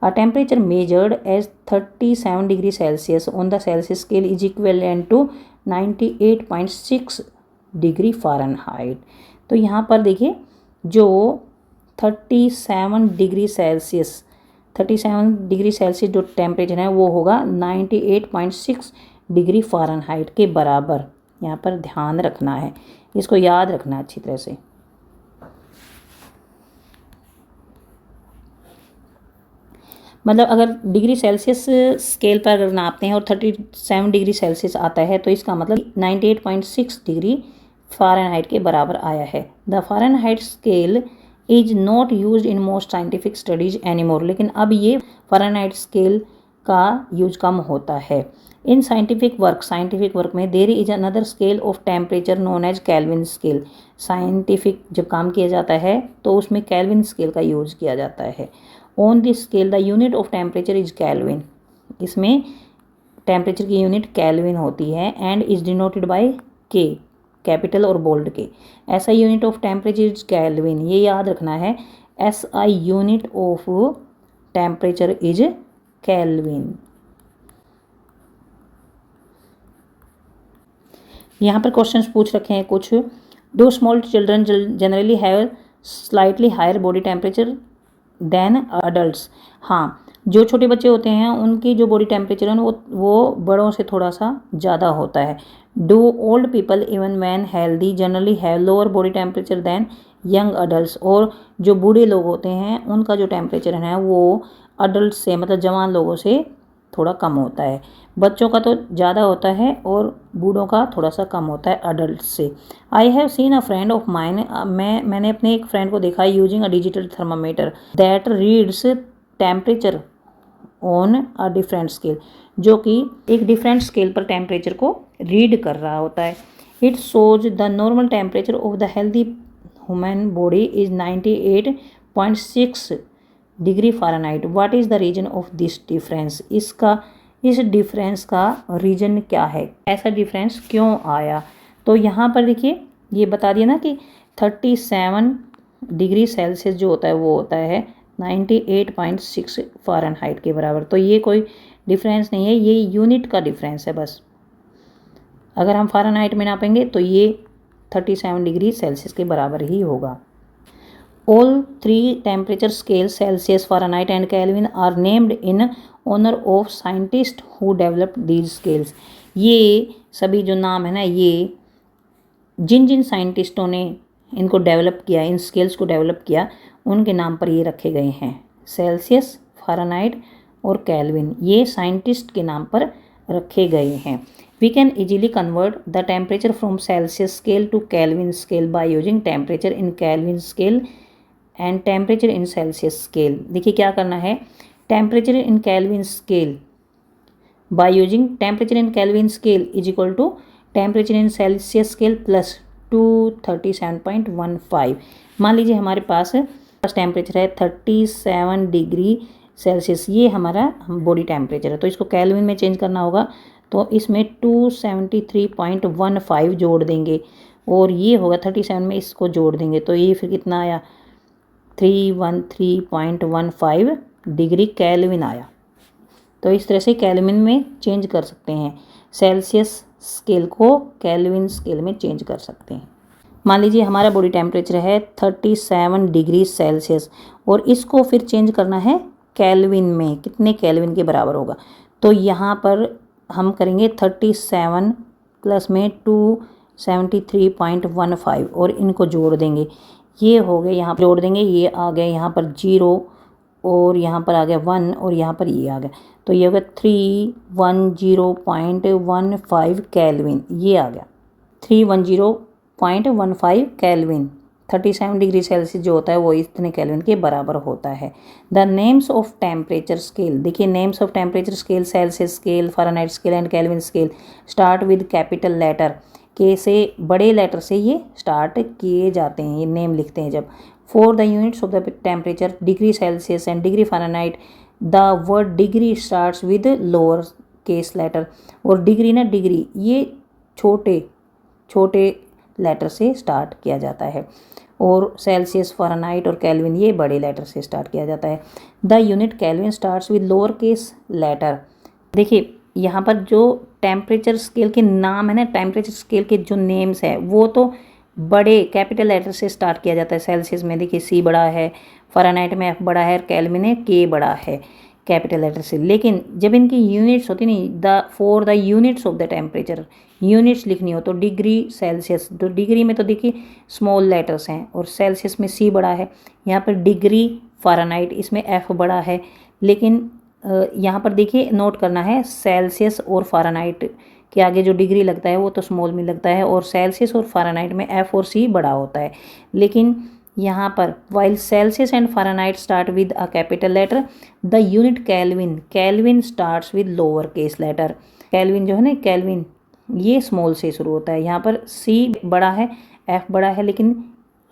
A temperature measured as 37 degree Celsius on the Celsius scale is equivalent to 98.6 degree Fahrenheit. तो यहाँ पर देखिए जो 37 degree Celsius जो temperature है वो होगा 98.6 डिग्री फ़ारेनहाइट के बराबर। यहाँ पर ध्यान रखना है, इसको याद रखना है अच्छी तरह से। मतलब अगर डिग्री सेल्सियस स्केल पर अगर नापते हैं और 37 डिग्री सेल्सियस आता है तो इसका मतलब 98.6 डिग्री फ़ारेनहाइट के बराबर आया है। The Fahrenheit scale is not used in most scientific studies anymore, लेकिन अब ये फ़ारेनहाइट स्केल का यूज कम होता है। इन साइंटिफिक वर्क में there is another scale of temperature known as Kelvin scale. Scientific जब काम किया जाता है तो उसमें कैल्विन स्केल का यूज किया जाता है। On this scale the unit of temperature is Kelvin. इसमें टेम्परेचर की यूनिट कैल्विन होती है and is denoted by K, capital और bold K. SI unit of temperature is Kelvin, ये याद रखना है। SI unit of temperature is Kelvin. यहाँ पर क्वेश्चंस पूछ रखे हैं कुछ। Do small children generally have slightly higher body temperature than adults. हाँ, जो छोटे बच्चे होते हैं उनकी जो बॉडी टेम्परेचर है वो बड़ों से थोड़ा सा ज़्यादा होता है। Do old people even when healthy generally have lower body temperature than young adults. और जो बूढ़े लोग होते हैं उनका जो टेम्परेचर है वो अडल्ट से मतलब जवान लोगों से थोड़ा कम होता है। बच्चों का तो ज़्यादा होता है और बूढ़ों का थोड़ा सा कम होता है अडल्ट से। I have seen a friend of mine, मैंने अपने एक फ्रेंड को देखा using a digital thermometer that reads temperature on a different scale, जो कि एक डिफरेंट स्केल पर टेम्परेचर को रीड कर रहा होता है। It shows the normal temperature of the healthy human body is 98.6 degree Fahrenheit. What is the reason of this difference. इस डिफरेंस का रीजन क्या है, ऐसा डिफरेंस क्यों आया। तो यहाँ पर देखिए ये बता दिया ना कि 37 डिग्री सेल्सियस जो होता है वो होता है 98.6 फ़ारेनहाइट के बराबर। तो ये कोई डिफरेंस नहीं है, ये यूनिट का डिफरेंस है बस। अगर हम फ़ारेनहाइट में नापेंगे तो ये 37 डिग्री सेल्सियस के बराबर ही होगा। All three temperature scales, Celsius, Fahrenheit and Kelvin, are named in honor of scientists who developed these scales। ये सभी जो नाम है ना, ये जिन जिन साइंटिस्टों ने इनको डेवलप किया, इन स्केल्स को डेवलप किया, उनके नाम पर ये रखे गए हैं। सेल्सियस, फ़ारेनहाइट और केल्विन, ये साइंटिस्ट के नाम पर रखे गए हैं। We can easily convert the temperature from Celsius scale to Kelvin scale by using temperature in Kelvin scale and temperature in Celsius scale। देखिए क्या करना है, temperature in Kelvin scale by using temperature in Kelvin scale is equal to temperature in Celsius scale plus 237.15। मान लीजिए हमारे पास temperature है 37 degree Celsius, ये हमारा बॉडी टेम्परेचर है। तो इसको केल्विन में चेंज करना होगा, तो इसमें 273.15 जोड़ देंगे और ये होगा 37 में इसको जोड़ देंगे तो ये फिर कितना आया, 313.15 डिग्री केल्विन आया। तो इस तरह से केल्विन में चेंज कर सकते हैं, सेल्सियस स्केल को केल्विन स्केल में चेंज कर सकते हैं। मान लीजिए हमारा बॉडी टेम्परेचर है 37 डिग्री सेल्सियस और इसको फिर चेंज करना है केल्विन में, कितने केल्विन के बराबर होगा। तो यहाँ पर हम करेंगे 37 प्लस में 273.15 और इनको जोड़ देंगे, ये हो गए, यहाँ जोड़ देंगे, ये आ गए यहाँ पर 0 और यहाँ पर आ गया 1 और यहाँ पर ये आ गया, तो ये हो गया 310.15 केल्विन, ये आ गया 310.15 केल्विन। 37 डिग्री सेल्सियस जो होता है वो इतने केल्विन के बराबर होता है। The names of temperature scale, देखिए names of temperature scale, Celsius scale, Fahrenheit scale and Kelvin scale start with capital letter, के से बड़े लेटर से ये स्टार्ट किए जाते हैं, ये नेम लिखते हैं जब। For the units of the temperature degree Celsius and degree Fahrenheit the word degree starts with lower case letter. और डिग्री ना, डिग्री ये छोटे छोटे लेटर से स्टार्ट किया जाता है और सेल्सियस, फ़ारेनहाइट और केल्विन ये बड़े लेटर से स्टार्ट किया जाता है। The unit Kelvin starts with lower case letter. देखिए यहाँ पर जो टेम्परेचर स्केल के नाम है ना, टेम्परेचर स्केल के जो नेम्स है वो तो बड़े कैपिटल लेटर से स्टार्ट किया जाता है। सेल्सियस में देखिए C बड़ा है, फ़ारेनहाइट में F बड़ा है, केल्विन में K बड़ा है कैपिटल लेटर से। लेकिन जब इनकी यूनिट्स होती नहीं, for the units of the temperature, units लिखनी हो तो डिग्री सेल्सियस, तो डिग्री में तो देखिए स्मॉल लेटर्स हैं और सेल्सियस में C बड़ा है, यहाँ पर डिग्री फ़ारेनहाइट इसमें F बड़ा है। लेकिन यहाँ पर देखिए नोट करना है सेल्सियस और फ़ारेनहाइट के आगे जो डिग्री लगता है वो तो स्मॉल में लगता है, और सेल्सियस और फ़ारेनहाइट में एफ और सी बड़ा होता है। लेकिन यहाँ पर while Celsius and Fahrenheit start with a capital letter, the unit Kelvin, Kelvin starts with lower case letter. Kelvin जो है ना, केल्विन ये स्मॉल से शुरू होता है। यहाँ पर सी बड़ा है, एफ बड़ा है, लेकिन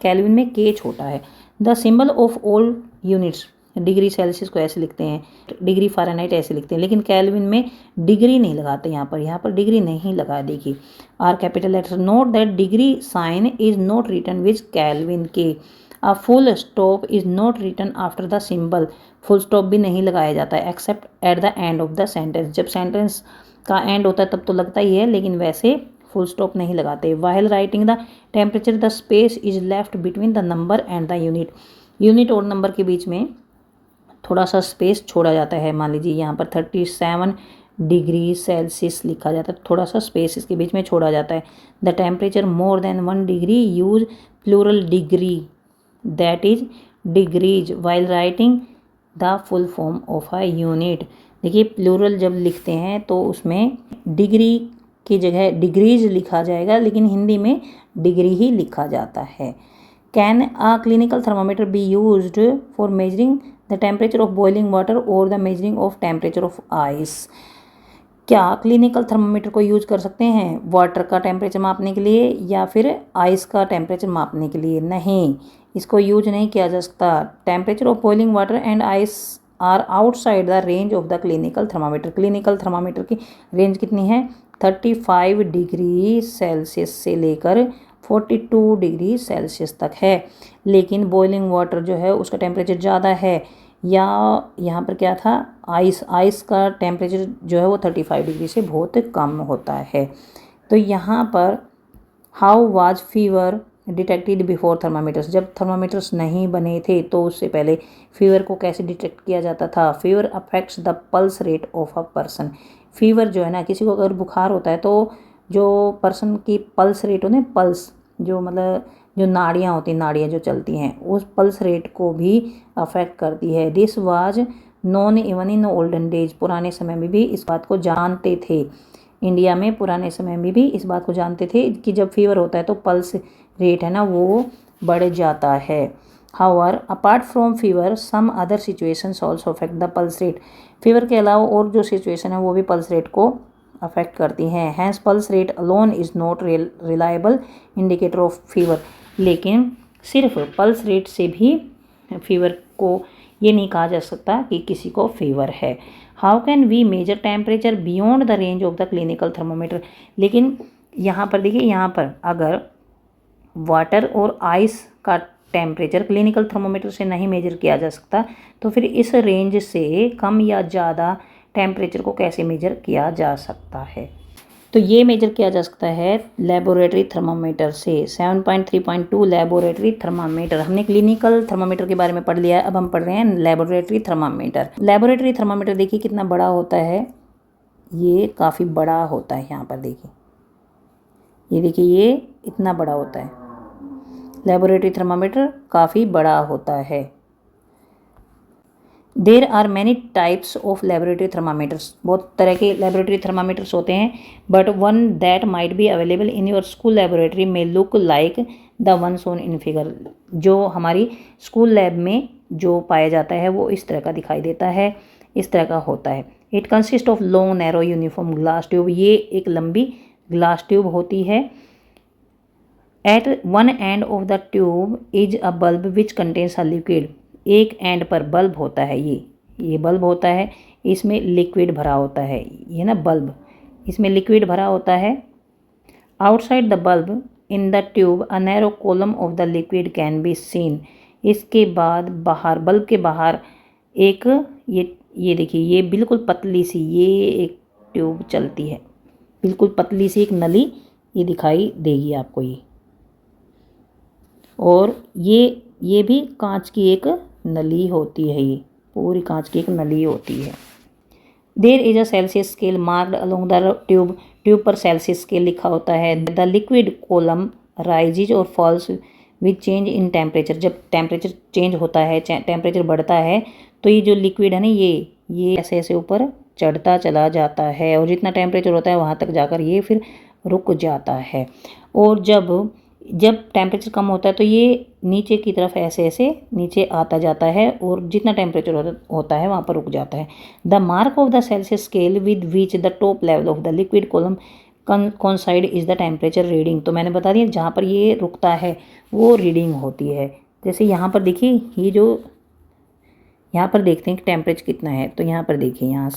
केल्विन में के छोटा है। The symbol of all units, degree Celsius को ऐसे लिखते हैं, डिग्री फ़ारेनहाइट ऐसे लिखते हैं, लेकिन केल्विन में डिग्री नहीं लगाते। यहाँ पर डिग्री नहीं लगा, देखिए are capital letter. Note that degree sign is not written with Kelvin K. A full stop is not written after the symbol, full stop भी नहीं लगाया जाता है except at the end of the sentence. जब sentence का end होता है तब तो लगता ही है, लेकिन वैसे फुल स्टॉप नहीं लगाते। While writing the temperature the space is left between the number and the unit, unit और नंबर के बीच में थोड़ा सा स्पेस छोड़ा जाता है। मान लीजिए यहाँ पर 37 डिग्री सेल्सियस लिखा जाता है, थोड़ा सा स्पेस इसके बीच में छोड़ा जाता है। The temperature more than 1 degree use plural degree, that is degrees, while writing the full form of a unit. देखिए प्लूरल जब लिखते हैं तो उसमें डिग्री की जगह डिग्रीज लिखा जाएगा, लेकिन हिंदी में डिग्री ही लिखा जाता है। Can a clinical thermometer be used for measuring the temperature of boiling water और the measuring of temperature of ice. क्या क्लिनिकल थर्मामीटर को यूज कर सकते हैं वाटर का टेम्परेचर मापने के लिए या फिर आइस का टेम्परेचर मापने के लिए? नहीं, इसको यूज नहीं किया जा सकता। Temperature of boiling water and ice are outside the range of the clinical thermometer. Clinical thermometer की रेंज कितनी है? 35 डिग्री सेल्सियस से लेकर 42 डिग्री सेल्सियस तक है। लेकिन बॉइलिंग वाटर जो है उसका टेम्परेचर ज़्यादा है, या यहाँ पर क्या था, आइस का टेम्परेचर जो है वो 35 डिग्री से बहुत कम होता है। तो यहाँ पर how was fever detected before thermometers, जब थर्मामीटर्स नहीं बने थे तो उससे पहले फीवर को कैसे डिटेक्ट किया जाता था? Fever affects the pulse rate of a person. Fever जो है ना, किसी को अगर बुखार होता है तो जो पर्सन की पल्स रेट होती है, पल्स जो मतलब जो नाड़ियाँ होती हैं, नाड़ियाँ जो चलती हैं, उस पल्स रेट को भी अफेक्ट करती है। This was non even in olden days, पुराने समय में भी इस बात को जानते थे। इंडिया में पुराने समय में भी इस बात को जानते थे कि जब फीवर होता है तो पल्स रेट है ना वो बढ़ जाता है। However apart from fever some other situations also affect the pulse rate. Fever के अलावा और जो सिचुएशन है वो भी पल्स रेट को अफेक्ट करती हैं। Hence pulse rate alone is not reliable indicator of fever. लेकिन सिर्फ पल्स रेट से भी फीवर को ये नहीं कहा जा सकता कि किसी को फीवर है। How can we measure temperature beyond the range of the clinical thermometer. लेकिन यहाँ पर देखिए, यहाँ पर अगर वाटर और आइस का टेम्परेचर क्लिनिकल थर्मोमीटर से नहीं मेजर किया जा सकता तो फिर इस रेंज से कम या ज़्यादा टेम्परेचर को कैसे मेजर किया जा सकता है? तो ये मेजर किया जा सकता है लेबोरेटरी थर्मामीटर से। 7.3.2 लेबोरेटरी थर्मामीटर। हमने क्लिनिकल थर्मामीटर के बारे में पढ़ लिया है, अब हम पढ़ रहे हैं लेबोरेटरी थर्मामीटर। लेबोरेटरी थर्मामीटर देखिए कितना बड़ा होता है, ये काफ़ी बड़ा होता है। यहाँ पर देखिए, ये देखिए ये इतना बड़ा होता है। लेबोरेटरी थर्मामीटर काफ़ी बड़ा होता है। There are many types of laboratory thermometers. बहुत तरह के लेबोरेटरी थर्मामीटर्स होते हैं, but one that might be available in your school laboratory में look like the one shown in figure. जो हमारी स्कूल लैब में जो पाया जाता है वो इस तरह का दिखाई देता है, इस तरह का होता है। It consist of long narrow uniform glass tube. ये एक लंबी ग्लास ट्यूब होती है। At one end of the tube is a bulb which contains a liquid. एक एंड पर बल्ब होता है, ये बल्ब होता है, इसमें लिक्विड भरा होता है, ये ना बल्ब, इसमें लिक्विड भरा होता है। Outside the bulb in the tube a narrow column of the liquid can be seen. इसके बाद बाहर, बल्ब के बाहर एक ये देखिए, ये बिल्कुल पतली सी ये एक ट्यूब चलती है, बिल्कुल पतली सी एक नली ये दिखाई देगी आपको ये, और ये भी कांच की एक नली होती है, ये पूरी कांच की एक नली होती है। There is a Celsius scale marked along the tube. Tube पर सेल्सियस स्केल लिखा होता है। द लिक्विड कॉलम राइजेज और falls with change in temperature. जब टेम्परेचर चेंज होता है, टेम्परेचर बढ़ता है, तो ये जो लिक्विड है ना, ये ऐसे ऐसे ऊपर चढ़ता चला जाता है और जितना टेम्परेचर होता है वहाँ तक जाकर ये फिर रुक जाता है। और जब टेम्परेचर कम होता है तो ये नीचे की तरफ ऐसे ऐसे नीचे आता जाता है और जितना टेम्परेचर होता है वहाँ पर रुक जाता है। The mark of the Celsius scale with which the top level of the liquid column coincide is the temperature reading. तो मैंने बता दिया जहाँ पर ये रुकता है वो रीडिंग होती है। जैसे यहाँ पर देखिए ये जो यहाँ पर देखते हैं कि टेम्परेचर कितना है। तो यहाँ पर देखिए यहाँ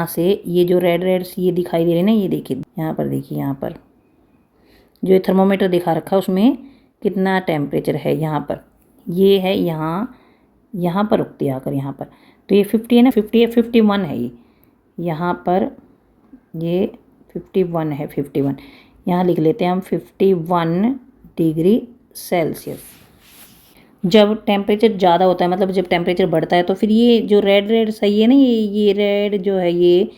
से ये जो रेड ये दिखाई दे रही है ना, ये देखिए यहाँ पर देखिए, यहाँ पर जो थर्मोमीटर दिखा रखा है उसमें कितना टेम्परेचर है। यहाँ पर ये है, यहाँ पर रुकती है आकर यहाँ पर। तो ये 50 है ना, 50 है, 51 है ये, यहाँ पर ये 51 है, 51 यहाँ लिख लेते हैं हम 51 डिग्री सेल्सियस। जब टेम्परेचर ज़्यादा होता है, मतलब जब टेम्परेचर बढ़ता है, तो फिर ये जो रेड सही है ना, ये रेड जो है ये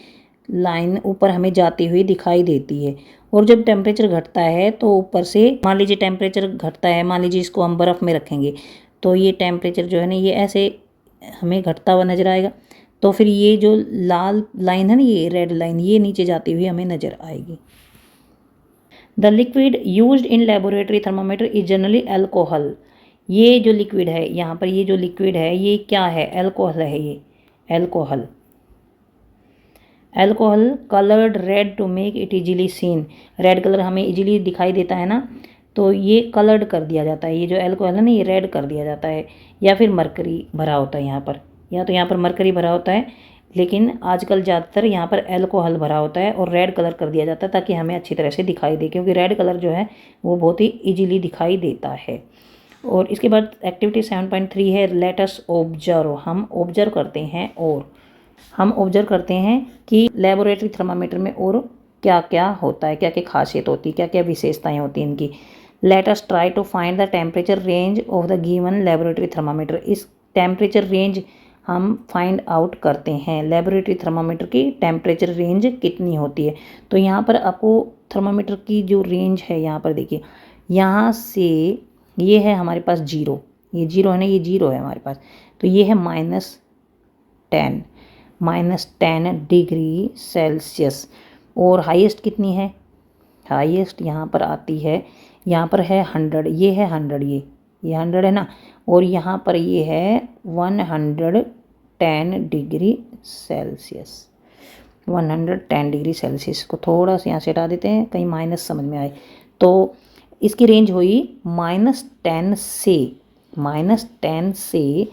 लाइन ऊपर हमें जाती हुई दिखाई देती है। और जब टेम्परेचर घटता है तो ऊपर से, मान लीजिए टेम्परेचर घटता है, मान लीजिए इसको हम बर्फ़ में रखेंगे तो ये टेम्परेचर जो है ना ये ऐसे हमें घटता हुआ नज़र आएगा। तो फिर ये जो लाल लाइन है ना, ये रेड लाइन, ये नीचे जाती हुई हमें नज़र आएगी। The liquid used in laboratory thermometer is generally alcohol. ये जो लिक्विड है यहाँ पर, ये जो लिक्विड है ये क्या है, एल्कोहल है। ये alcohol coloured red to make it easily seen. Red colour हमें इजीली दिखाई देता है ना, तो ये कलर्ड कर दिया जाता है। ये जो एल्कोहल है ना ये रेड कर दिया जाता है। या फिर मरकरी भरा होता है यहाँ पर, या तो यहाँ पर मरकरी भरा होता है, लेकिन आजकल ज़्यादातर यहाँ पर एल्कोहल भरा होता है और रेड कलर कर दिया जाता है ताकि हमें अच्छी तरह से दिखाई दे, क्योंकि रेड कलर जो है वो बहुत ही ईजीली दिखाई देता है। और इसके बाद एक्टिविटी 7.3 है लेट अस ऑब्जर्व। हम ऑब्जर्व करते हैं, और हम ऑब्जर्व करते हैं कि लेबोरेटरी थर्मामीटर में और क्या क्या होता है, क्या क्या खासियत होती है, क्या क्या विशेषताएं होती हैं इनकी। Let us try to find the temperature range of the given laboratory thermometer. इस टेम्परेचर रेंज हम फाइंड आउट करते हैं, लेबोरेटरी थर्मामीटर की टेम्परेचर रेंज कितनी होती है। तो यहाँ पर आपको थर्मामीटर की जो रेंज है, यहाँ पर देखिए, यहाँ से ये है हमारे पास 0, ये 0 है ना, ये 0 है हमारे पास। तो ये है -10 डिग्री सेल्सियस। और हाईएस्ट कितनी है, हाईएस्ट यहाँ पर आती है, यहाँ पर है 100, ये है 100, ये 100 है ना, और यहाँ पर ये है 110 डिग्री सेल्सियस। 110 डिग्री सेल्सियस को थोड़ा सा यहाँ से हटा देते हैं, कहीं माइनस समझ में आए। तो इसकी रेंज हुई -10 से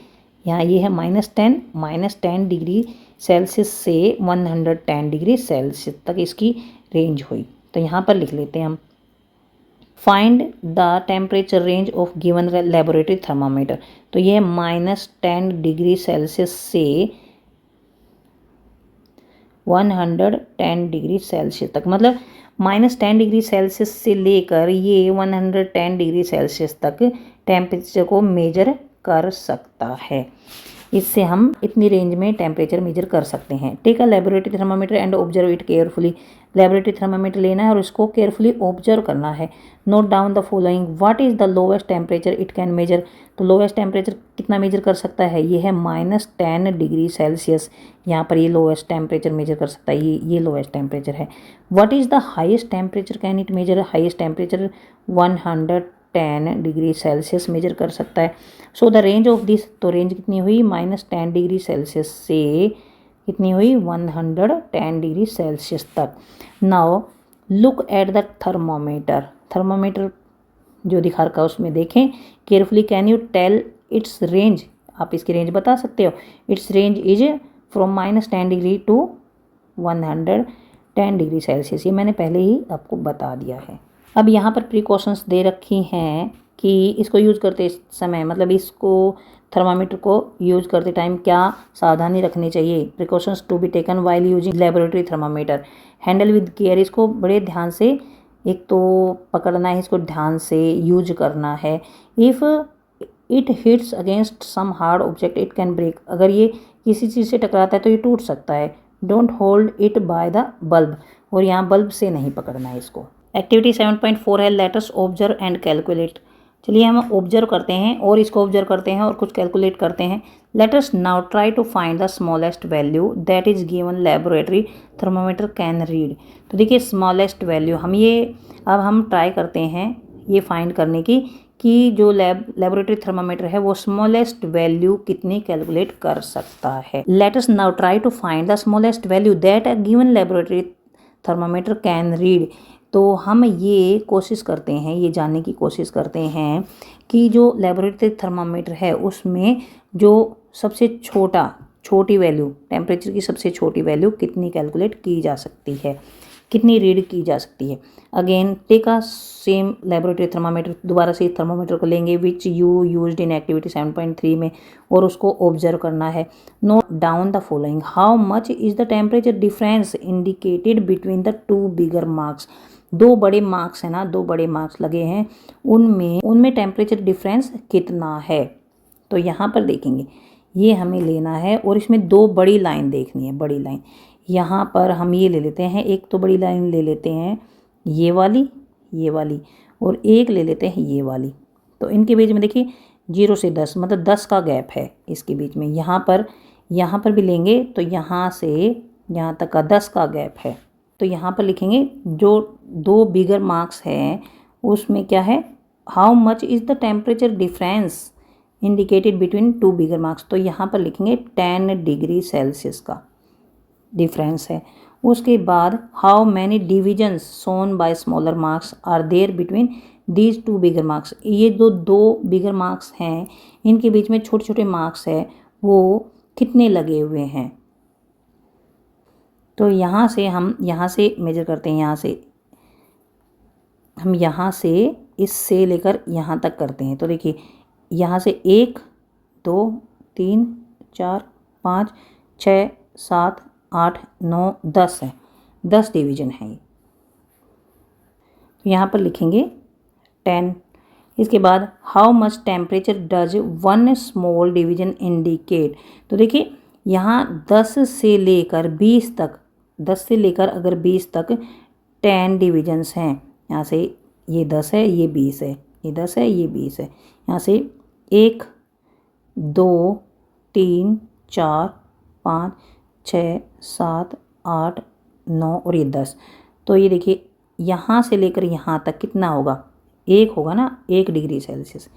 यहाँ ये है -10 डिग्री सेल्सियस से 110 डिग्री सेल्सियस तक इसकी रेंज हुई। तो यहाँ पर लिख लेते हैं हम, find the temperature range of given laboratory thermometer. तो ये है -10 डिग्री सेल्सियस से 110 डिग्री सेल्सियस तक, मतलब -10 डिग्री सेल्सियस से लेकर ये 110 डिग्री सेल्सियस तक टेम्परेचर को मेजर कर सकता है। इससे हम इतनी रेंज में टेम्परेचर मेजर कर सकते हैं। Take a laboratory thermometer and observe it carefully. Laboratory thermometer लेना है और इसको केयरफुली ऑब्जर्व करना है। Note down the following, what is the lowest temperature it can measure. तो लोवेस्ट टेम्परेचर कितना मेजर कर सकता है, ये है -10 डिग्री सेल्सियस। यहाँ पर ये लोवेस्ट टेम्परेचर मेजर कर सकता है, ये लोवेस्ट टेम्परेचर है। What is the highest temperature can it measure. Highest temperature 110 degree Celsius measure कर सकता है। So the range of this, तो रेंज कितनी हुई, -10 डिग्री सेल्सियस से कितनी हुई, 110 डिग्री सेल्सियस तक। Now look at the thermometer. Thermometer जो दिखा रखा है उसमें देखें carefully. Can you tell its range, आप इसकी रेंज बता सकते हो। Its range is from -10 degree to 110 degree Celsius. ये मैंने पहले ही आपको बता दिया है। अब यहाँ पर प्रिकॉशंस दे रखी हैं कि इसको यूज़ करते समय, मतलब इसको थर्मामीटर को यूज़ करते टाइम क्या सावधानी रखनी चाहिए। Precautions to be taken while using laboratory thermometer. Handle with care, इसको बड़े ध्यान से एक तो पकड़ना है, इसको ध्यान से यूज करना है। If it hits against some hard object it can break. अगर ये किसी चीज़ से टकराता है तो ये टूट सकता है। Don't hold it by the bulb, और यहाँ बल्ब से नहीं पकड़ना है इसको। एक्टिविटी 7.4 है let us observe and calculate. चलिए हम ऑब्जर्व करते हैं और इसको ऑब्जर्व करते हैं और कुछ कैलकुलेट करते हैं। Let us now try to find the smallest value that is given laboratory thermometer can read. तो देखिए स्मॉलेस्ट वैल्यू अब हम ट्राई करते हैं ये फाइंड करने की कि जो लैबोरेटरी थर्मामीटर है वो स्मॉलेस्ट वैल्यू कितनी कैलकुलेट कर सकता है। Let us now try to find the smallest value that a given laboratory thermometer can read. तो हम ये कोशिश करते हैं, ये जानने की कोशिश करते हैं कि जो लैबोरेटरी थर्मामीटर है उसमें जो सबसे छोटी वैल्यू, टेम्परेचर की सबसे छोटी वैल्यू कितनी कैलकुलेट की जा सकती है, कितनी रीड की जा सकती है। Again take a same laboratory thermometer, दोबारा से थर्मामीटर को लेंगे which you used in activity 7.3 में और उसको ऑब्जर्व करना है। Note down the following, how much is the temperature difference indicated between the two bigger marks. दो बड़े मार्क्स है ना, दो बड़े मार्क्स लगे हैं, उनमें टेम्परेचर डिफरेंस कितना है। तो यहाँ पर देखेंगे ये हमें लेना है और इसमें दो बड़ी लाइन देखनी है, बड़ी लाइन। यहाँ पर हम ये ले लेते हैं, एक तो बड़ी लाइन ले लेते हैं ये वाली और एक ले लेते हैं ये वाली। तो इनके बीच में देखिए 0 से 10 मतलब 10 का गैप है इसके बीच में। यहाँ पर भी लेंगे तो यहाँ से यहाँ तक का 10 का गैप है। तो यहाँ पर लिखेंगे जो दो बिगर मार्क्स हैं उसमें क्या है, how much is the temperature difference indicated between two bigger marks. तो यहाँ पर लिखेंगे 10 डिग्री सेल्सियस का डिफरेंस है। उसके बाद how many divisions shown by smaller marks are there between these two bigger marks. ये जो दो बिगर मार्क्स हैं इनके बीच में छोटे छोटे मार्क्स है वो कितने लगे हुए हैं। तो यहाँ से मेजर करते हैं, यहाँ से इससे लेकर यहाँ तक करते हैं। तो देखिए यहाँ से 1 2 3 4 5 6 7 8 9 10 है, 10 डिवीजन है ये। तो यहाँ पर लिखेंगे 10। इसके बाद how much temperature does 1 small division indicate. तो देखिए यहाँ 10 से लेकर 20 तक, 10 से लेकर अगर 20 तक 10 डिविजन्स हैं। यहाँ से ये 10 है, ये 20 है, ये 10 है, ये 20 है। यहाँ से 1 2 3 4 5 6 7 8 9 और ये 10। तो ये देखिए यहाँ से लेकर यहाँ तक कितना होगा, 1 होगा ना, 1 डिग्री सेल्सियस।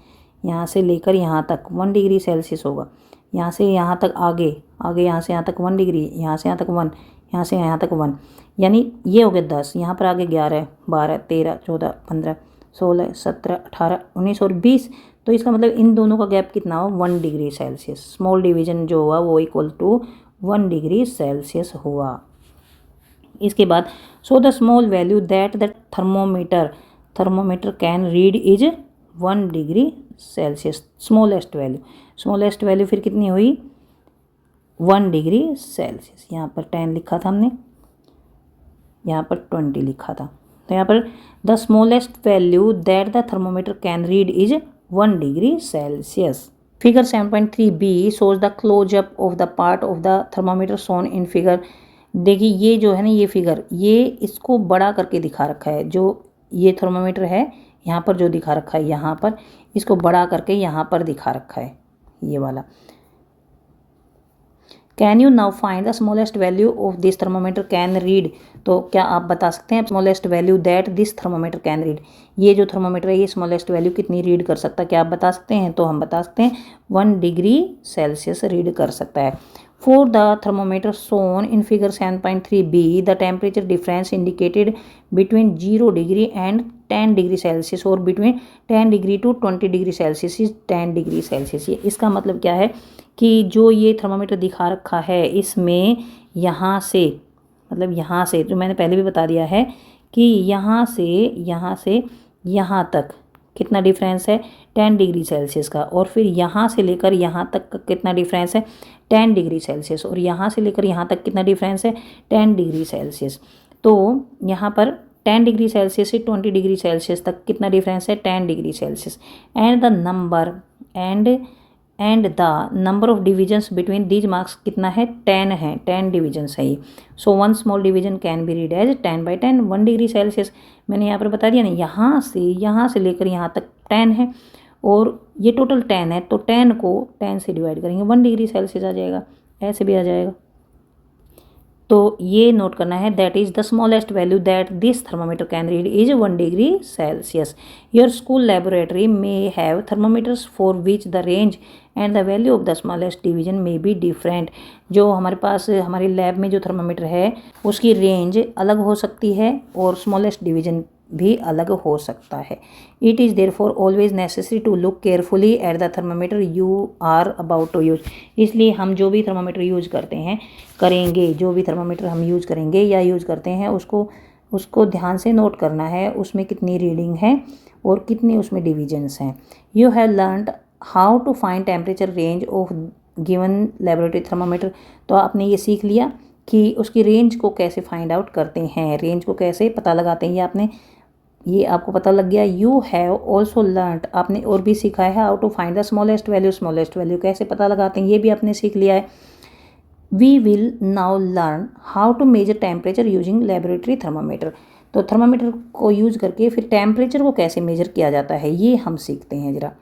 यहाँ से लेकर यहाँ तक 1 डिग्री सेल्सियस होगा। यहाँ से यहाँ तक आगे यहाँ से यहाँ तक 1 डिग्री, यहाँ से यहाँ तक 1, यहाँ से यहाँ तक 1, यानी ये हो गया 10। यहाँ पर आगे 11 12 13 14 15 16 17 18 19 और 20। तो इसका मतलब इन दोनों का गैप कितना हो, 1 डिग्री सेल्सियस। स्मॉल डिवीजन जो हुआ वो इक्वल टू 1 डिग्री सेल्सियस हुआ। इसके बाद so the small value that the thermometer can read is 1 degree Celsius. Smallest value फिर कितनी हुई, 1 डिग्री सेल्सियस। यहाँ पर 10 लिखा था हमने, यहाँ पर 20 लिखा था। तो यहाँ पर the smallest value that the thermometer can read is 1 degree Celsius. Figure 7.3b shows the close-up of the part of the thermometer shown in figure। देखिए ये जो है ना, ये फिगर, ये इसको बड़ा करके दिखा रखा है। जो ये थर्मोमीटर है यहाँ पर जो दिखा रखा है, यहाँ पर इसको बड़ा करके यहाँ पर दिखा रखा है ये वाला। Can you now find the smallest value of this thermometer can read. तो क्या आप बता सकते हैं smallest value that this thermometer can read, ये जो थर्मोमीटर है ये स्मॉलेस्ट वैल्यू कितनी रीड कर सकता है, क्या आप बता सकते हैं। तो हम बता सकते हैं 1 डिग्री सेल्सियस रीड कर सकता है। For the thermometer shown in figure 7.3b the temperature difference indicated between 0 degree and 10 degree Celsius और between 10 degree to 20 degree Celsius is 10 degree Celsius. ये इसका मतलब क्या है कि जो ये थर्मोमीटर दिखा रखा है इसमें यहाँ से, मतलब यहाँ से, जो मैंने पहले भी बता दिया है कि यहाँ से यहाँ तक कितना डिफरेंस है, 10 डिग्री सेल्सियस का। और फिर यहाँ से लेकर यहाँ तक का कितना डिफरेंस है, 10 डिग्री सेल्सियस। और यहाँ से लेकर यहाँ तक कितना डिफरेंस है, 10 डिग्री सेल्सियस। तो यहाँ पर 10 डिग्री सेल्सियस से 20 डिग्री सेल्सियस तक कितना डिफरेंस है, 10 degree Celsius. And the and the number of divisions between these marks कितना है, 10 है, 10 डिविजन्स है ये। So one small division can be read as 10/10 1 degree Celsius. मैंने यहाँ पर बता दिया ना, यहाँ से लेकर यहाँ तक 10 है और ये टोटल 10 है, तो 10 को 10 से डिवाइड करेंगे 1 डिग्री सेल्सियस आ जाएगा, ऐसे भी आ जाएगा। तो ये नोट करना है, that is the smallest value that this thermometer can read is 1 degree Celsius. Your school laboratory may have thermometers for which the range and the value of the smallest division may be different. जो हमारे पास हमारी lab में जो thermometer है उसकी range अलग हो सकती है और स्मॉलेस्ट डिवीजन भी अलग हो सकता है। It is therefore always necessary to look carefully at the thermometer you are about to use. इसलिए हम जो भी थर्मामीटर यूज करते हैं जो भी थर्मामीटर हम यूज करेंगे या यूज करते हैं उसको ध्यान से नोट करना है, उसमें कितनी रीडिंग है और कितने उसमें डिविजन्स हैं। You have learned how to find temperature range of given laboratory thermometer. तो आपने ये सीख लिया कि उसकी रेंज को कैसे फाइंड आउट करते हैं, रेंज को कैसे पता लगाते हैं, ये आपको पता लग गया। यू हैव ऑल्सो लर्नड, आपने और भी सीखा है, how to find the smallest value कैसे पता लगाते हैं, ये भी आपने सीख लिया है। We will now learn how to measure temperature using laboratory thermometer. तो थर्मामीटर को यूज करके फिर टेम्परेचर को कैसे मेजर किया जाता है ये हम सीखते हैं जरा,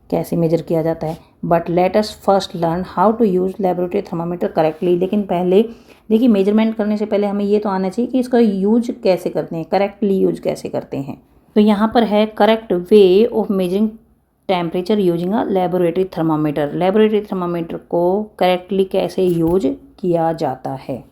कैसे मेजर किया जाता है। But let us first learn how to use laboratory thermometer correctly. लेकिन पहले देखिए, मेजरमेंट करने से पहले हमें ये तो आना चाहिए कि इसका यूज कैसे करते हैं, करेक्टली यूज कैसे करते हैं। तो यहाँ पर है correct way of measuring temperature using a laboratory thermometer. Laboratory thermometer को करेक्टली कैसे यूज किया जाता है।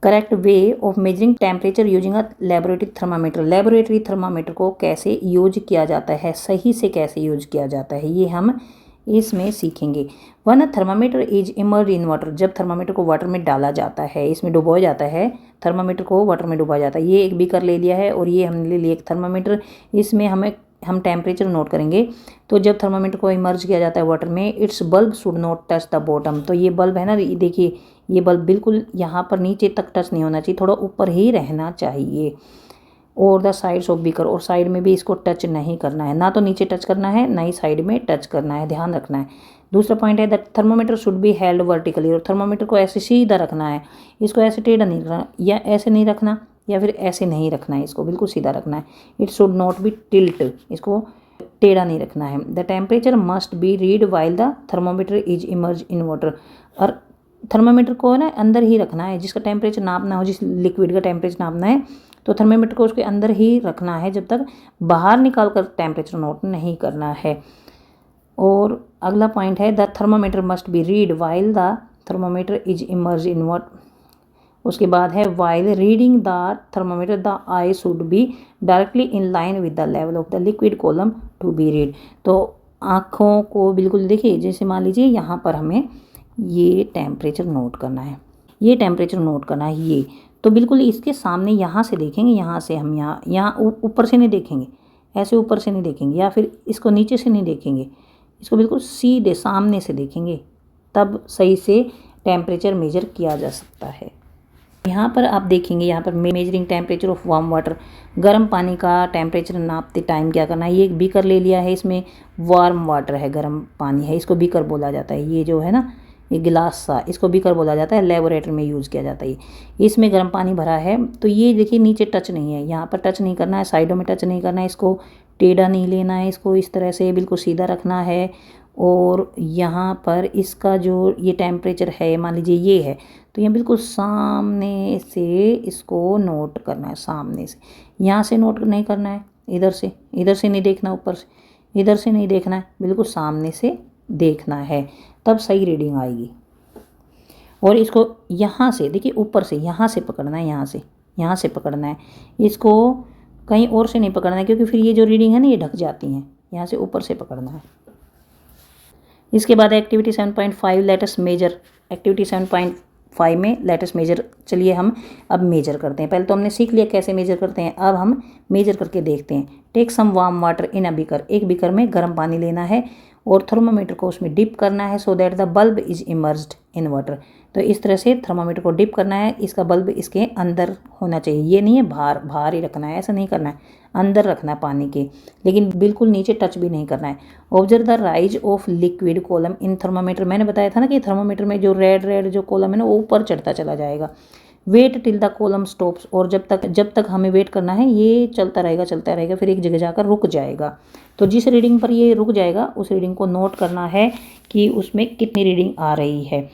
Correct way of measuring temperature using a laboratory thermometer. Laboratory thermometer को कैसे यूज किया जाता है, सही से कैसे यूज किया जाता है, ये हम इसमें सीखेंगे। One thermometer is immerse in water. जब थर्मामीटर को वाटर में डाला जाता है, इसमें डुबोया जाता है, थर्मामीटर को वाटर में डुबाया जाता है। ये एक बीकर ले लिया है और ये हमने ले लिया एक थर्मामीटर, इसमें हम टेम्परेचर नोट करेंगे। तो जब थर्मामीटर को इमर्ज किया जाता है वाटर में, it's bulb should not touch the bottom. तो ये बल्ब है ना, देखिए ये बल्ब बिल्कुल यहाँ पर नीचे तक टच नहीं होना चाहिए, थोड़ा ऊपर ही रहना चाहिए। और द साइड्स ऑफ बीकर, और साइड में भी इसको टच नहीं करना है, ना तो नीचे टच करना है ना ही साइड में टच करना है, ध्यान रखना है। दूसरा पॉइंट है that thermometer should be held vertically. और थर्मामीटर को ऐसे सीधा रखना है, इसको ऐसे टेढ़ा नहीं रखना, या ऐसे नहीं रखना या फिर ऐसे नहीं रखना है, इसको बिल्कुल सीधा रखना है। It should not be tilt, इसको टेढ़ा नहीं रखना है। The temperature must be read while the thermometer is immerse in water. और थर्मामीटर को ना अंदर ही रखना है, जिसका टेम्परेचर नापना हो, जिस लिक्विड का टेम्परेचर नापना है तो थर्मामीटर को उसके अंदर ही रखना है, जब तक बाहर निकाल कर टेम्परेचर नोट नहीं करना है। और अगला पॉइंट है the thermometer must be read while the thermometer is immerse in water. उसके बाद है while reading the thermometer the eye should be directly in line with the level of the liquid column to be read. तो आँखों को बिल्कुल देखिए, जैसे मान लीजिए यहाँ पर हमें ये टेम्परेचर नोट करना है, ये टेम्परेचर नोट करना है, ये तो बिल्कुल इसके सामने यहाँ से देखेंगे, यहाँ से हम यहाँ ऊपर से नहीं देखेंगे, ऐसे ऊपर से नहीं देखेंगे, या फिर इसको नीचे से नहीं देखेंगे, इसको बिल्कुल सीधे सामने से देखेंगे, तब सही से टेम्परेचर मेजर किया जा सकता है। यहाँ पर आप देखेंगे, यहाँ पर measuring temperature of warm water, गर्म पानी का टेम्परेचर नापते टाइम क्या करना है। ये एक बीकर ले लिया है, इसमें वार्म वाटर है, गर्म पानी है, इसको बीकर बोला जाता है। ये जो है ना, ये गिलास सा, इसको बीकर बोला जाता है, लेबोरेटरी में यूज़ किया जाता है। इसमें गर्म पानी भरा है, तो ये देखिए नीचे टच नहीं है, यहाँ पर टच नहीं करना है, साइडों में टच नहीं करना है, इसको टेढ़ा नहीं लेना है, इसको इस तरह से बिल्कुल सीधा रखना है। और यहाँ पर इसका जो ये टेम्परेचर है, मान लीजिए ये है, तो ये बिल्कुल सामने से इसको नोट करना है, सामने से, यहाँ से नोट नहीं करना है, इधर से नहीं देखना, ऊपर से इधर से नहीं देखना है, बिल्कुल सामने से देखना है, तब सही रीडिंग आएगी। और इसको यहाँ से देखिए, ऊपर से यहाँ से पकड़ना है, यहाँ से पकड़ना है, इसको कहीं और से नहीं पकड़ना है, क्योंकि फिर ये जो रीडिंग है ना, ये ढक जाती हैं, यहाँ से ऊपर से पकड़ना है। इसके बाद activity 7.5 let us measure. Activity 7.5 में लेट अस मेजर, चलिए हम अब मेजर करते हैं। पहले तो हमने सीख लिया कैसे मेजर करते हैं, अब हम मेजर करके देखते हैं। Take some warm water in a beaker. एक बीकर में गर्म पानी लेना है और थर्मामीटर को उसमें डिप करना है, so that the bulb is emerged in water. तो इस तरह से थर्मामीटर को डिप करना है, इसका बल्ब इसके अंदर होना चाहिए, ये नहीं है बाहर बाहर ही रखना है, ऐसा नहीं करना है, अंदर रखना है पानी के, लेकिन बिल्कुल नीचे टच भी नहीं करना है। Observe the rise of liquid column in thermometer, मैंने बताया था ना कि थर्मामीटर में जो रेड जो कॉलम है ना वो ऊपर चढ़ता चला जाएगा। Wait till the column stops, और जब तक हमें वेट करना है, ये चलता रहेगा, फिर एक जगह जाकर रुक जाएगा। तो जिस रीडिंग पर ये रुक जाएगा उस रीडिंग को नोट करना है कि उसमें कितनी रीडिंग आ रही है।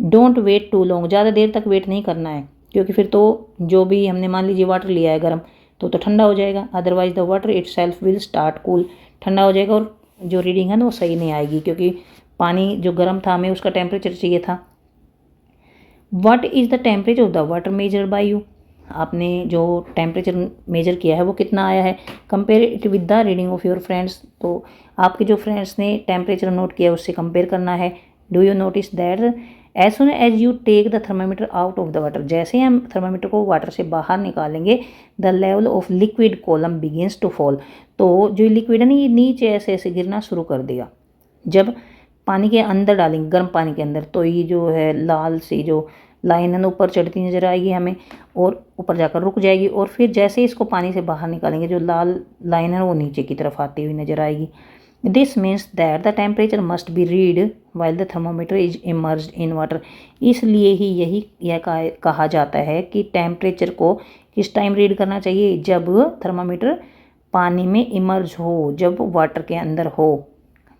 डोंट वेट टू लॉन्ग, ज़्यादा देर तक वेट नहीं करना है, क्योंकि फिर तो जो भी हमने मान लीजिए वाटर लिया है गर्म तो ठंडा हो जाएगा, otherwise the water itself will start cool, ठंडा हो जाएगा और जो रीडिंग है ना वो सही नहीं आएगी, क्योंकि पानी जो गर्म था हमें उसका टेम्परेचर चाहिए था। What is the temperature of the water measured by you, आपने जो टेम्परेचर मेजर किया है वो कितना आया है। Compare it with the reading of your friends, तो आपके जो फ्रेंड्स ने टेम्परेचर नोट किया उससे कंपेयर करना है। Do you notice that as soon as you take the thermometer out of the water, जैसे ही हम थर्मामीटर को वाटर से बाहर निकालेंगे the level of liquid column begins to fall, तो जो लिक्विड है ना ये नीचे ऐसे ऐसे गिरना शुरू कर देगा। जब पानी के अंदर डालेंगे, गर्म पानी के अंदर, तो ये जो है लाल सी जो लाइन है ना ऊपर चढ़ती नज़र आएगी हमें और ऊपर जाकर रुक जाएगी, और फिर जैसे ही इसको पानी से बाहर निकालेंगे जो लाल लाइन है वो नीचे की तरफ आती हुई नज़र आएगी। This means that the temperature must be read while the thermometer is emerged in water, इसलिए ही यह कहा जाता है कि टेम्परेचर को किस टाइम रीड करना चाहिए, जब थर्मामीटर पानी में इमर्ज हो, जब वाटर के अंदर हो,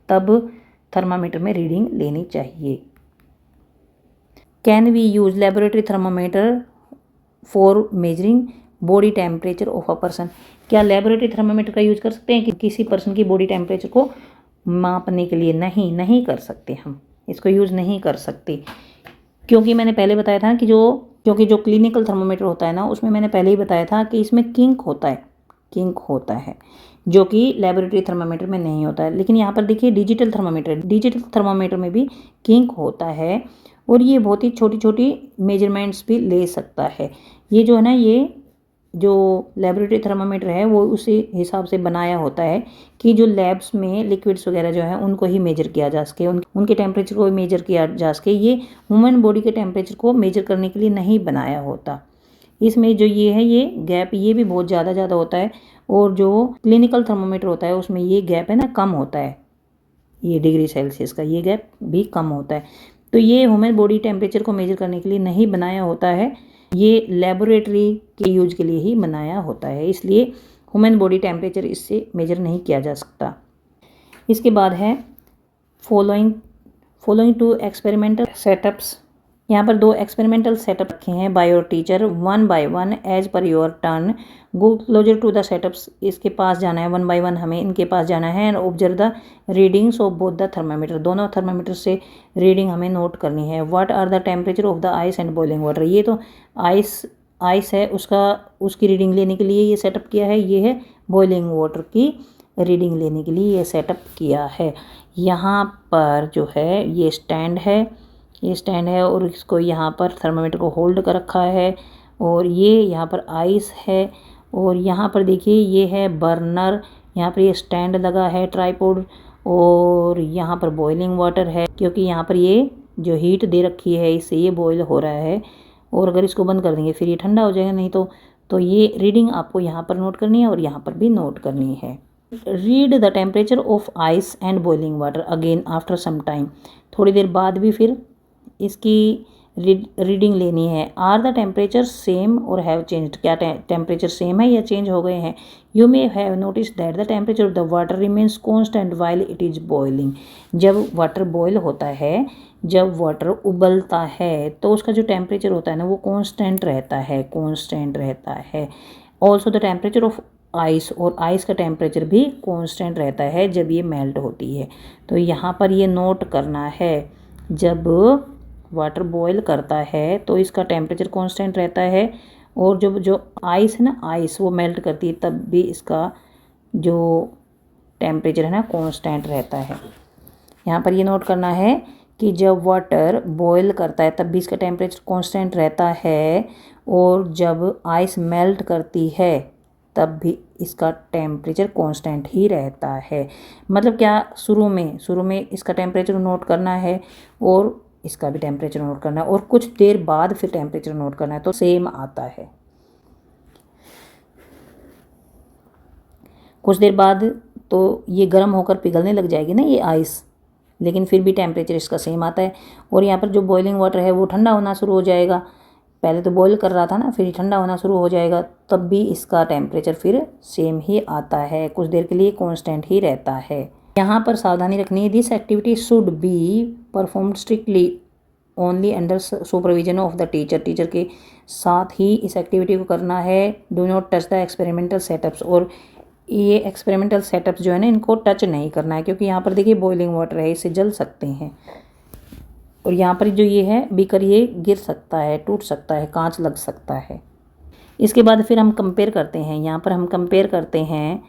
तब थर्मामीटर में रीडिंग लेनी चाहिए। Can we use laboratory thermometer for measuring body temperature of a person, क्या लेबोरेटरी थर्मामीटर का यूज कर सकते हैं कि किसी पर्सन की बॉडी टेम्परेचर को मापने के लिए? नहीं कर सकते, हम इसको यूज़ नहीं कर सकते, क्योंकि मैंने पहले बताया था कि क्योंकि जो क्लिनिकल थर्मामीटर होता है ना उसमें मैंने पहले ही बताया था कि इसमें किंक होता है जो कि लेबोरेटरी थर्मामीटर में नहीं होता है। लेकिन यहाँ पर देखिए डिजिटल थर्मामीटर में भी किंक होता है, और ये बहुत ही छोटी छोटी मेजरमेंट्स भी ले सकता है। ये जो है ना, ये जो लेबोरेटरी थर्मामीटर है वो उसी हिसाब से बनाया होता है कि जो लैब्स में लिक्विड्स वगैरह जो है उनको ही मेजर किया जा सके, उनके टेम्परेचर को मेजर किया जा सके। ये ह्यूमन बॉडी के टेम्परेचर को मेजर करने के लिए नहीं बनाया होता। इसमें जो ये है ये गैप ये भी बहुत ज़्यादा होता है, और जो क्लिनिकल थर्मामीटर होता है उसमें ये गैप है ना कम होता है, ये डिग्री सेल्सियस का ये गैप भी कम होता है। तो ये ह्यूमन बॉडी टेम्परेचर को मेजर करने के लिए नहीं बनाया होता है, ये लेबोरेटरी के यूज के लिए ही बनाया होता है, इसलिए ह्यूमन बॉडी टेम्परेचर इससे मेजर नहीं किया जा सकता। इसके बाद है फॉलोइंग टू एक्सपेरिमेंटल सेटअप्स, यहाँ पर 2 एक्सपेरिमेंटल सेटअप रखे हैं by your teacher, 1 by 1 as per your turn. Go closer to the setups, इसके पास जाना है 1 by 1, हमें इनके पास जाना है। And observe the readings of both the thermometer, दोनों थर्मामीटर से रीडिंग हमें नोट करनी है। What are the temperature of the ice and boiling water, ये तो आइस है उसकी रीडिंग लेने के लिए ये सेटअप किया है, ये है बॉइलिंग वाटर की रीडिंग लेने के लिए ये सेटअप किया है। यहाँ पर जो है ये स्टैंड है और इसको यहाँ पर थर्मामीटर को होल्ड कर रखा है, और ये यहाँ पर आइस है, और यहाँ पर देखिए ये है बर्नर, यहाँ पर ये स्टैंड लगा है ट्राइपॉड, और यहाँ पर बॉइलिंग वाटर है, क्योंकि यहाँ पर ये जो हीट दे रखी है इससे ये बॉयल हो रहा है, और अगर इसको बंद कर देंगे फिर ये ठंडा हो जाएगा, नहीं तो ये रीडिंग आपको यहाँ पर नोट करनी है और यहाँ पर भी नोट करनी है। Read the temperature of ice and boiling water again after some time, थोड़ी देर बाद भी फिर इसकी रीडिंग लेनी है। Are the temperature same or have changed, क्या टेम्परेचर सेम है या चेंज हो गए हैं। You may have notice that the temperature of the water remains constant while it is boiling, जब वाटर बॉयल होता है, जब वाटर उबलता है तो उसका जो टेम्परेचर होता है ना वो कांस्टेंट रहता है। Also the temperature of ice, और आइस का टेम्परेचर भी कांस्टेंट रहता है जब ये मेल्ट होती है। तो यहाँ पर ये नोट करना है, जब वाटर बॉयल करता है तो इसका टेम्परेचर कांस्टेंट रहता है, और जब जो आइस है ना आइस वो मेल्ट करती है तब भी इसका जो टेम्परेचर है ना कांस्टेंट रहता है। यहाँ पर ये नोट करना है कि जब वाटर बॉयल करता है तब भी इसका टेम्परेचर कांस्टेंट रहता है, और जब आइस मेल्ट करती है तब भी इसका टेम्परेचर कांस्टेंट ही रहता है। मतलब क्या, शुरू में इसका टेम्परेचर नोट करना है, और इसका भी टेम्परेचर नोट करना है और कुछ देर बाद फिर टेम्परेचर नोट करना है, तो सेम आता है। कुछ देर बाद तो ये गर्म होकर पिघलने लग जाएगी ना ये आइस, लेकिन फिर भी टेम्परेचर इसका सेम आता है। और यहाँ पर जो बॉइलिंग वाटर है वो ठंडा होना शुरू हो जाएगा, पहले तो बॉईल कर रहा था ना, फिर ठंडा होना शुरू हो जाएगा, तब भी इसका टेम्परेचर फिर सेम ही आता है, कुछ देर के लिए कांस्टेंट ही रहता है। यहाँ पर सावधानी रखनी है, this activity should be performed strictly only under supervision of the teacher. Teacher के साथ ही इस एक्टिविटी को करना है। Do not touch the experimental setups, और ये एक्सपेरिमेंटल सेटअप्स जो है ना इनको टच नहीं करना है, क्योंकि यहाँ पर देखिए बॉइलिंग वाटर है, इससे जल सकते हैं। और यहाँ पर जो ये है बीकर, ये गिर सकता है, टूट सकता है, कांच लग सकता है। इसके बाद फिर हम कंपेयर करते हैं। यहाँ पर हम कंपेयर करते हैं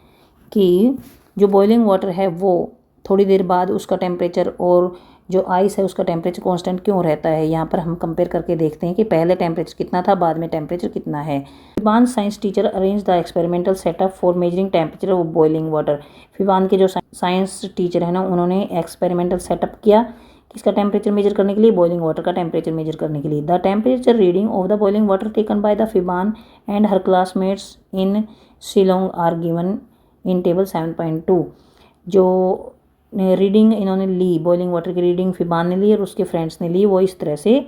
कि जो बॉइलिंग वाटर है वो थोड़ी देर बाद उसका टेम्परेचर और जो आइस है उसका टेम्परेचर कांस्टेंट क्यों रहता है। यहाँ पर हम कंपेयर करके देखते हैं कि पहले टेम्परेचर कितना था, बाद में टेम्परेचर कितना है। Phiban science teacher arrange the experimental setup for measuring temperature of boiling water. Phiban के जो साइंस टीचर है ना, उन्होंने एक्सपेरिमेंटल सेटअप किया इसका टेम्परेचर मेजर करने के लिए, बॉइलिंग वाटर का टेम्परेचर मेजर करने के लिए। The temperature reading of the boiling water taken by the Phiban and her classmates in Shillong are given in table 7.2। जो रीडिंग इन्होंने ली, बॉइलिंग वाटर की रीडिंग फिबान ने ली और उसके फ्रेंड्स ने ली, वो इस तरह से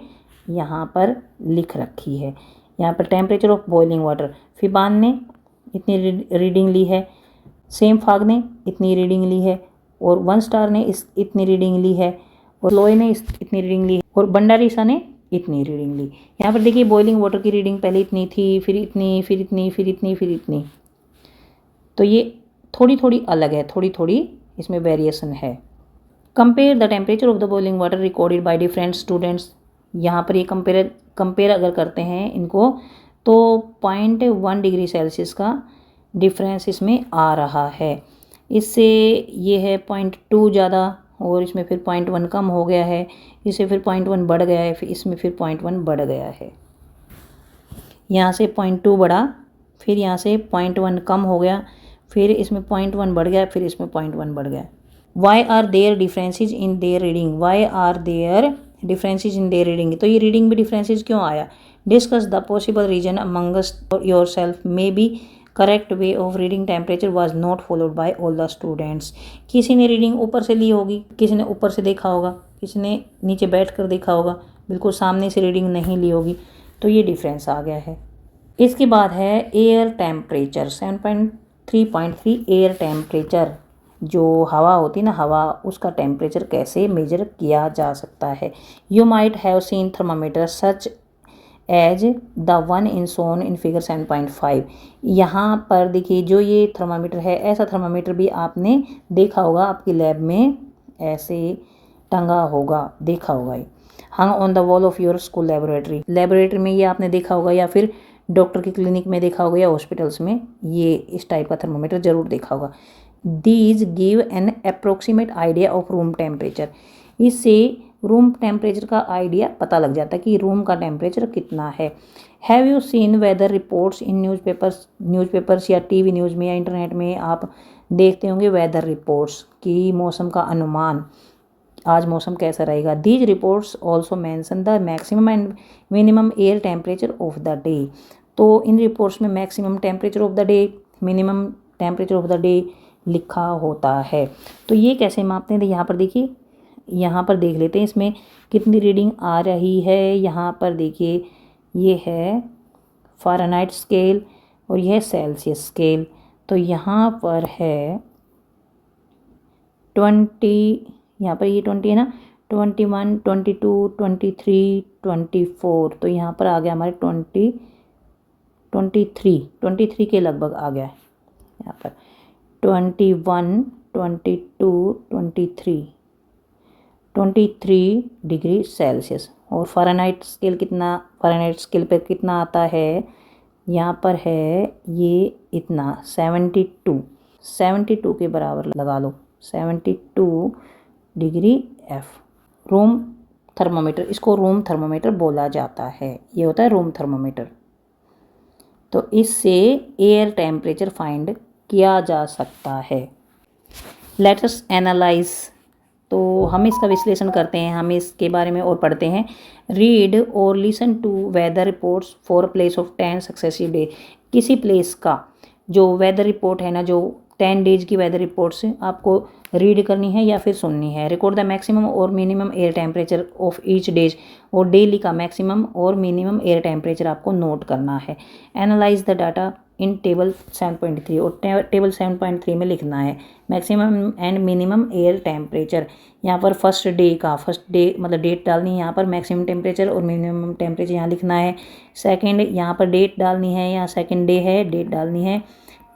यहाँ पर लिख रखी है। यहाँ पर टेम्परेचर ऑफ बॉइलिंग वाटर, फिबान ने इतनी रीडिंग ली है, सेम फाग ने इतनी रीडिंग ली है, और वन स्टार ने इतनी रीडिंग ली है, और लोए ने इतनी रीडिंग ली, और बंडारीसा ने इतनी रीडिंग ली। यहाँ पर देखिए बॉइलिंग वाटर की रीडिंग पहले इतनी थी, फिर इतनी, फिर इतनी, फिर इतनी, फिर इतनी। तो ये थोड़ी थोड़ी अलग है, थोड़ी थोड़ी इसमें वेरिएशन है। Compare the temperature of the boiling water recorded by different students. यहाँ पर ये कंपेयर अगर करते हैं इनको, तो 0.1 डिग्री सेल्सियस का डिफरेंस इसमें आ रहा है। इससे ये है 0.2 ज़्यादा, और इसमें फिर 0.1 कम हो गया है, इससे फिर 0.1 बढ़ गया है, फिर इसमें फिर 0.1 बढ़ गया है। यहाँ से 0.2 बढ़ा, फिर यहाँ से 0.1 कम हो गया, फिर इसमें 0.1 बढ़ गया, फिर इसमें 0.1 बढ़ गया। Why are there differences in their reading, why are there differences in their reading. तो ये रीडिंग में डिफरेंसेज क्यों आया। Discuss the possible reason amongst yourself, maybe correct way of reading temperature was not followed by all the students. किसी ने reading ऊपर से ली होगी, किसी ने ऊपर से देखा होगा, किसी ने नीचे बैठ कर देखा होगा, बिल्कुल सामने से रीडिंग नहीं ली होगी, तो ये डिफरेंस आ गया है। इसके बाद है एयर टेम्परेचर 7.3.3। एयर टेम्परेचर, जो हवा होती है ना, हवा, उसका टेम्परेचर कैसे मेजर किया जा सकता है। You might have seen thermometer such as the one in shown in figure 7.5। यहाँ पर देखिए जो ये थर्मामीटर है, ऐसा थर्मामीटर भी आपने देखा होगा, आपकी लैब में ऐसे टंगा होगा, देखा होगा। ये हंग on the wall of your school laboratory में ये आपने देखा होगा, या फिर डॉक्टर की क्लिनिक में देखा होगा, या हॉस्पिटल्स में ये इस टाइप का थर्मामीटर ज़रूर देखा होगा। These give an approximate idea of room temperature. इससे रूम टेम्परेचर का आइडिया पता लग जाता है कि रूम का टेम्परेचर कितना है। Have you seen weather reports in newspapers या टीवी न्यूज़ में या इंटरनेट में आप देखते होंगे वेदर रिपोर्ट्स की मौसम का अनुमान, आज मौसम कैसा रहेगा। These reports also mention the maximum and minimum air temperature of the day. तो इन रिपोर्ट्स में maximum temperature of the day, minimum temperature of the day लिखा होता है। तो ये कैसे मापते हैं, यहाँ पर देखिए, यहाँ पर देख लेते हैं इसमें कितनी रीडिंग आ रही है। यहाँ पर देखिए ये है फ़ारेनहाइट स्केल और यह है सेल्सियस स्केल। तो यहाँ पर है 20, यहाँ पर ये 20 है ना, 21, 22, 23, 24। तो यहाँ पर आ गया हमारे 23 के लगभग आ गया है। यहाँ पर 21, 22, 23 डिग्री सेल्सियस। और फ़ारेनहाइट स्केल पे कितना आता है, यहाँ पर है ये इतना 72 के बराबर लगा लो, 72 डिग्री F। रूम थर्मोमीटर, इसको रूम थर्मोमीटर बोला जाता है, ये होता है रूम थर्मोमीटर। तो इससे एयर टेम्परेचर फाइंड किया जा सकता है। लेट अस एनालाइज तो हम इसका विश्लेषण करते हैं, हम इसके बारे में और पढ़ते हैं। Read or listen to weather reports for place of 10 successive day. किसी प्लेस का जो वेदर रिपोर्ट है ना, जो 10 डेज की वेदर रिपोर्ट्स आपको रीड करनी है या फिर सुननी है। रिकॉर्ड द मैक्सिमम और minimum air temperature of each days, और डेली का मैक्सिमम और मिनिमम एयर टेम्परेचर आपको नोट करना है। Analyse the data in table 7.3, और टेबल 7.3 में लिखना है maximum and minimum air temperature. यहाँ पर फर्स्ट डे मतलब डेट डालनी है, यहाँ पर मैक्सिमम टेम्परेचर और मिनिमम टेम्परेचर यहाँ लिखना है। सेकंड यहाँ पर डेट डालनी है, यहाँ सेकंड डे है, डेट डालनी है।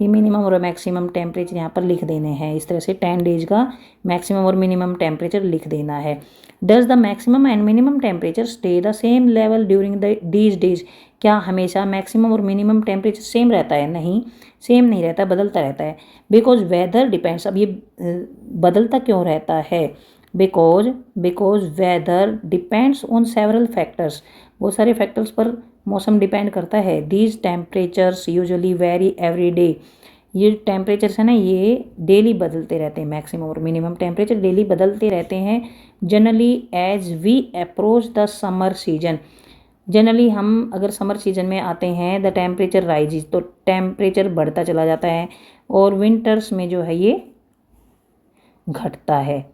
ये मिनिमम और मैक्सिमम टेम्परेचर यहाँ पर लिख देने हैं। इस तरह से 10 डेज का मैक्सिमम और मिनिमम टेम्परेचर लिख देना है। Does the maximum and minimum temperature stay the same level during these days. क्या हमेशा मैक्सिमम और मिनिमम टेम्परेचर सेम रहता है? नहीं, सेम नहीं रहता, बदलता रहता है। बिकॉज वेदर डिपेंड्स, अब ये बदलता क्यों रहता है? Because weather depends on several factors, बहुत सारे फैक्टर्स पर मौसम डिपेंड करता है। These temperatures usually very every day. ये टेम्परेचर्स है ना, ये डेली बदलते रहते हैं। मैक्सिमम और मिनिमम टेम्परेचर डेली बदलते रहते हैं। Generally as we approach the summer season, generally हम अगर समर सीजन में आते हैं, द टेम्परेचर राइजेज, तो टेम्परेचर बढ़ता चला जाता है। और विंटर्स में जो है ये घटता है,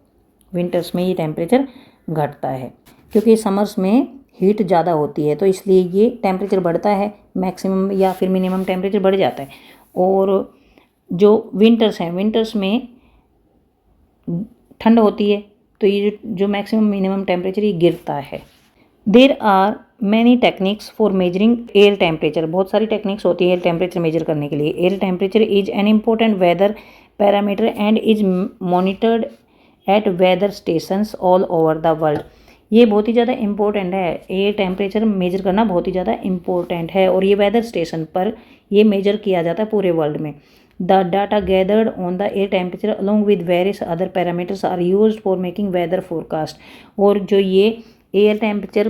विंटर्स में ये टेम्परेचर घटता है, क्योंकि समर्स में हीट ज़्यादा होती है, तो इसलिए ये टेम्परेचर बढ़ता है, मैक्सिमम या फिर मिनिमम टेम्परेचर बढ़ जाता है। और जो विंटर्स हैं, विंटर्स में ठंड होती है, तो ये जो मैक्सिमम मिनिमम टेम्परेचर ये गिरता है। There are many techniques for measuring air temperature, बहुत सारी टेक्निक्स होती है एयर टेम्परेचर मेजर करने के लिए। Air temperature is an important weather parameter and is monitored at weather stations all over the world. ये बहुत ही ज़्यादा इम्पोर्टेंट है, एयर टेम्परेचर मेजर करना बहुत ही ज़्यादा इम्पोर्टेंट है, और ये वेदर स्टेशन पर ये मेजर किया जाता है पूरे वर्ल्ड में। The data gathered on the air temperature along with various other parameters are used for making weather forecast. और जो ये एयर टेम्परेचर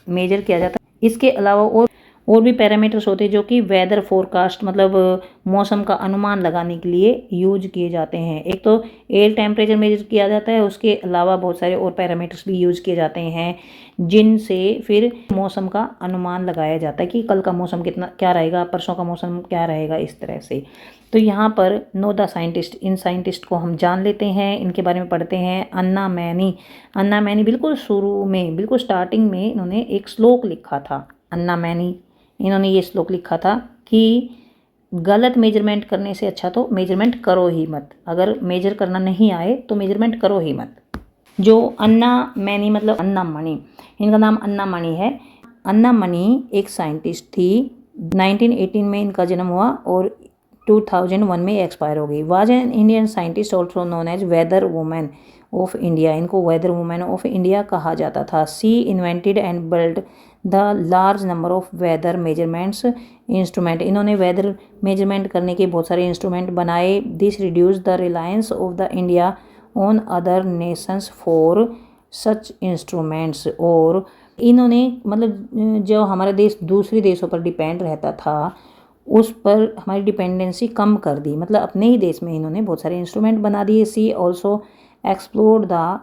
मेजर किया जाता है, इसके अलावा और भी पैरामीटर्स होते हैं जो कि वेदर फोरकास्ट मतलब मौसम का अनुमान लगाने के लिए यूज किए जाते हैं। एक तो एयर टेम्परेचर मेजर किया जाता है, उसके अलावा बहुत सारे और पैरामीटर्स भी यूज किए जाते हैं, जिनसे फिर मौसम का अनुमान लगाया जाता है कि कल का मौसम क्या रहेगा, परसों का मौसम क्या रहेगा, इस तरह से। तो यहाँ पर know the scientist, in scientist को हम जान लेते हैं, इनके बारे में पढ़ते हैं। अन्ना मैनी बिल्कुल शुरू में, बिल्कुल स्टार्टिंग में इन्होंने एक श्लोक लिखा था। अन्ना मैनी, इन्होंने ये श्लोक लिखा था कि गलत मेजरमेंट करने से अच्छा तो मेजरमेंट करो ही मत, अगर मेजर करना नहीं आए तो मेजरमेंट करो ही मत। जो अन्ना मैनी मतलब अन्ना मणि, इनका नाम अन्ना मणि है। अन्ना मणि एक साइंटिस्ट थी, 1918 में इनका जन्म हुआ और 2001 में एक्सपायर हो गई। Was an Indian scientist also known as weather women of India, इनको वेदर वुमेन ऑफ इंडिया कहा जाता था। She invented and build the large number of weather measurements instrument, इन्होंने वेदर मेजरमेंट करने के बहुत सारे इंस्ट्रूमेंट बनाए। This reduce the reliance of the India on other nations for such instruments, और इन्होंने मतलब जो हमारा देश दूसरे देशों पर डिपेंड रहता था, उस पर हमारी डिपेंडेंसी कम कर दी, मतलब अपने ही देश में इन्होंने बहुत सारे इंस्ट्रूमेंट बना दिए। She also explored the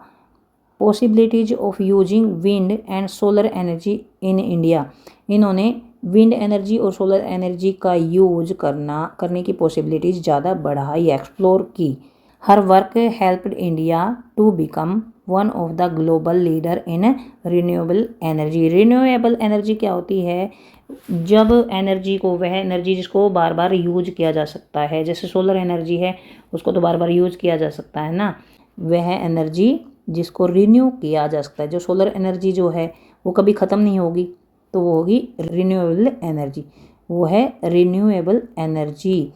possibilities of using wind and solar energy in India, इन्होंने विंड एनर्जी और सोलर एनर्जी का यूज करने की पॉसिबिलिटीज ज़्यादा बढ़ाई, एक्सप्लोर की। Her work helped India to become one of the global leader in renewable energy. Renewable energy क्या होती है? जब एनर्जी को, वह एनर्जी जिसको बार बार यूज किया जा सकता है, जैसे सोलर एनर्जी है उसको तो बार बार यूज किया जा सकता है ना, वह एनर्जी जिसको रिन्यू किया जा सकता है। जो सोलर एनर्जी जो है वो कभी ख़त्म नहीं होगी, तो वो होगी रिन्यूएबल एनर्जी, वो है रिन्यूएबल एनर्जी।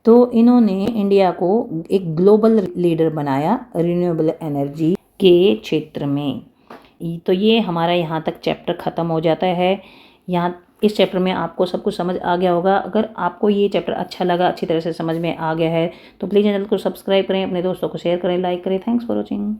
तो इन्होंने इंडिया को एक ग्लोबल लीडर बनाया रिन्यूएबल एनर्जी के क्षेत्र में। तो ये हमारा यहाँ तक चैप्टर ख़त्म हो जाता है। यहाँ इस चैप्टर में आपको सब कुछ समझ आ गया होगा। अगर आपको ये चैप्टर अच्छा लगा, अच्छी तरह से समझ में आ गया है, तो प्लीज़ चैनल को सब्सक्राइब करें, अपने दोस्तों को शेयर करें, लाइक करें। Thanks for watching.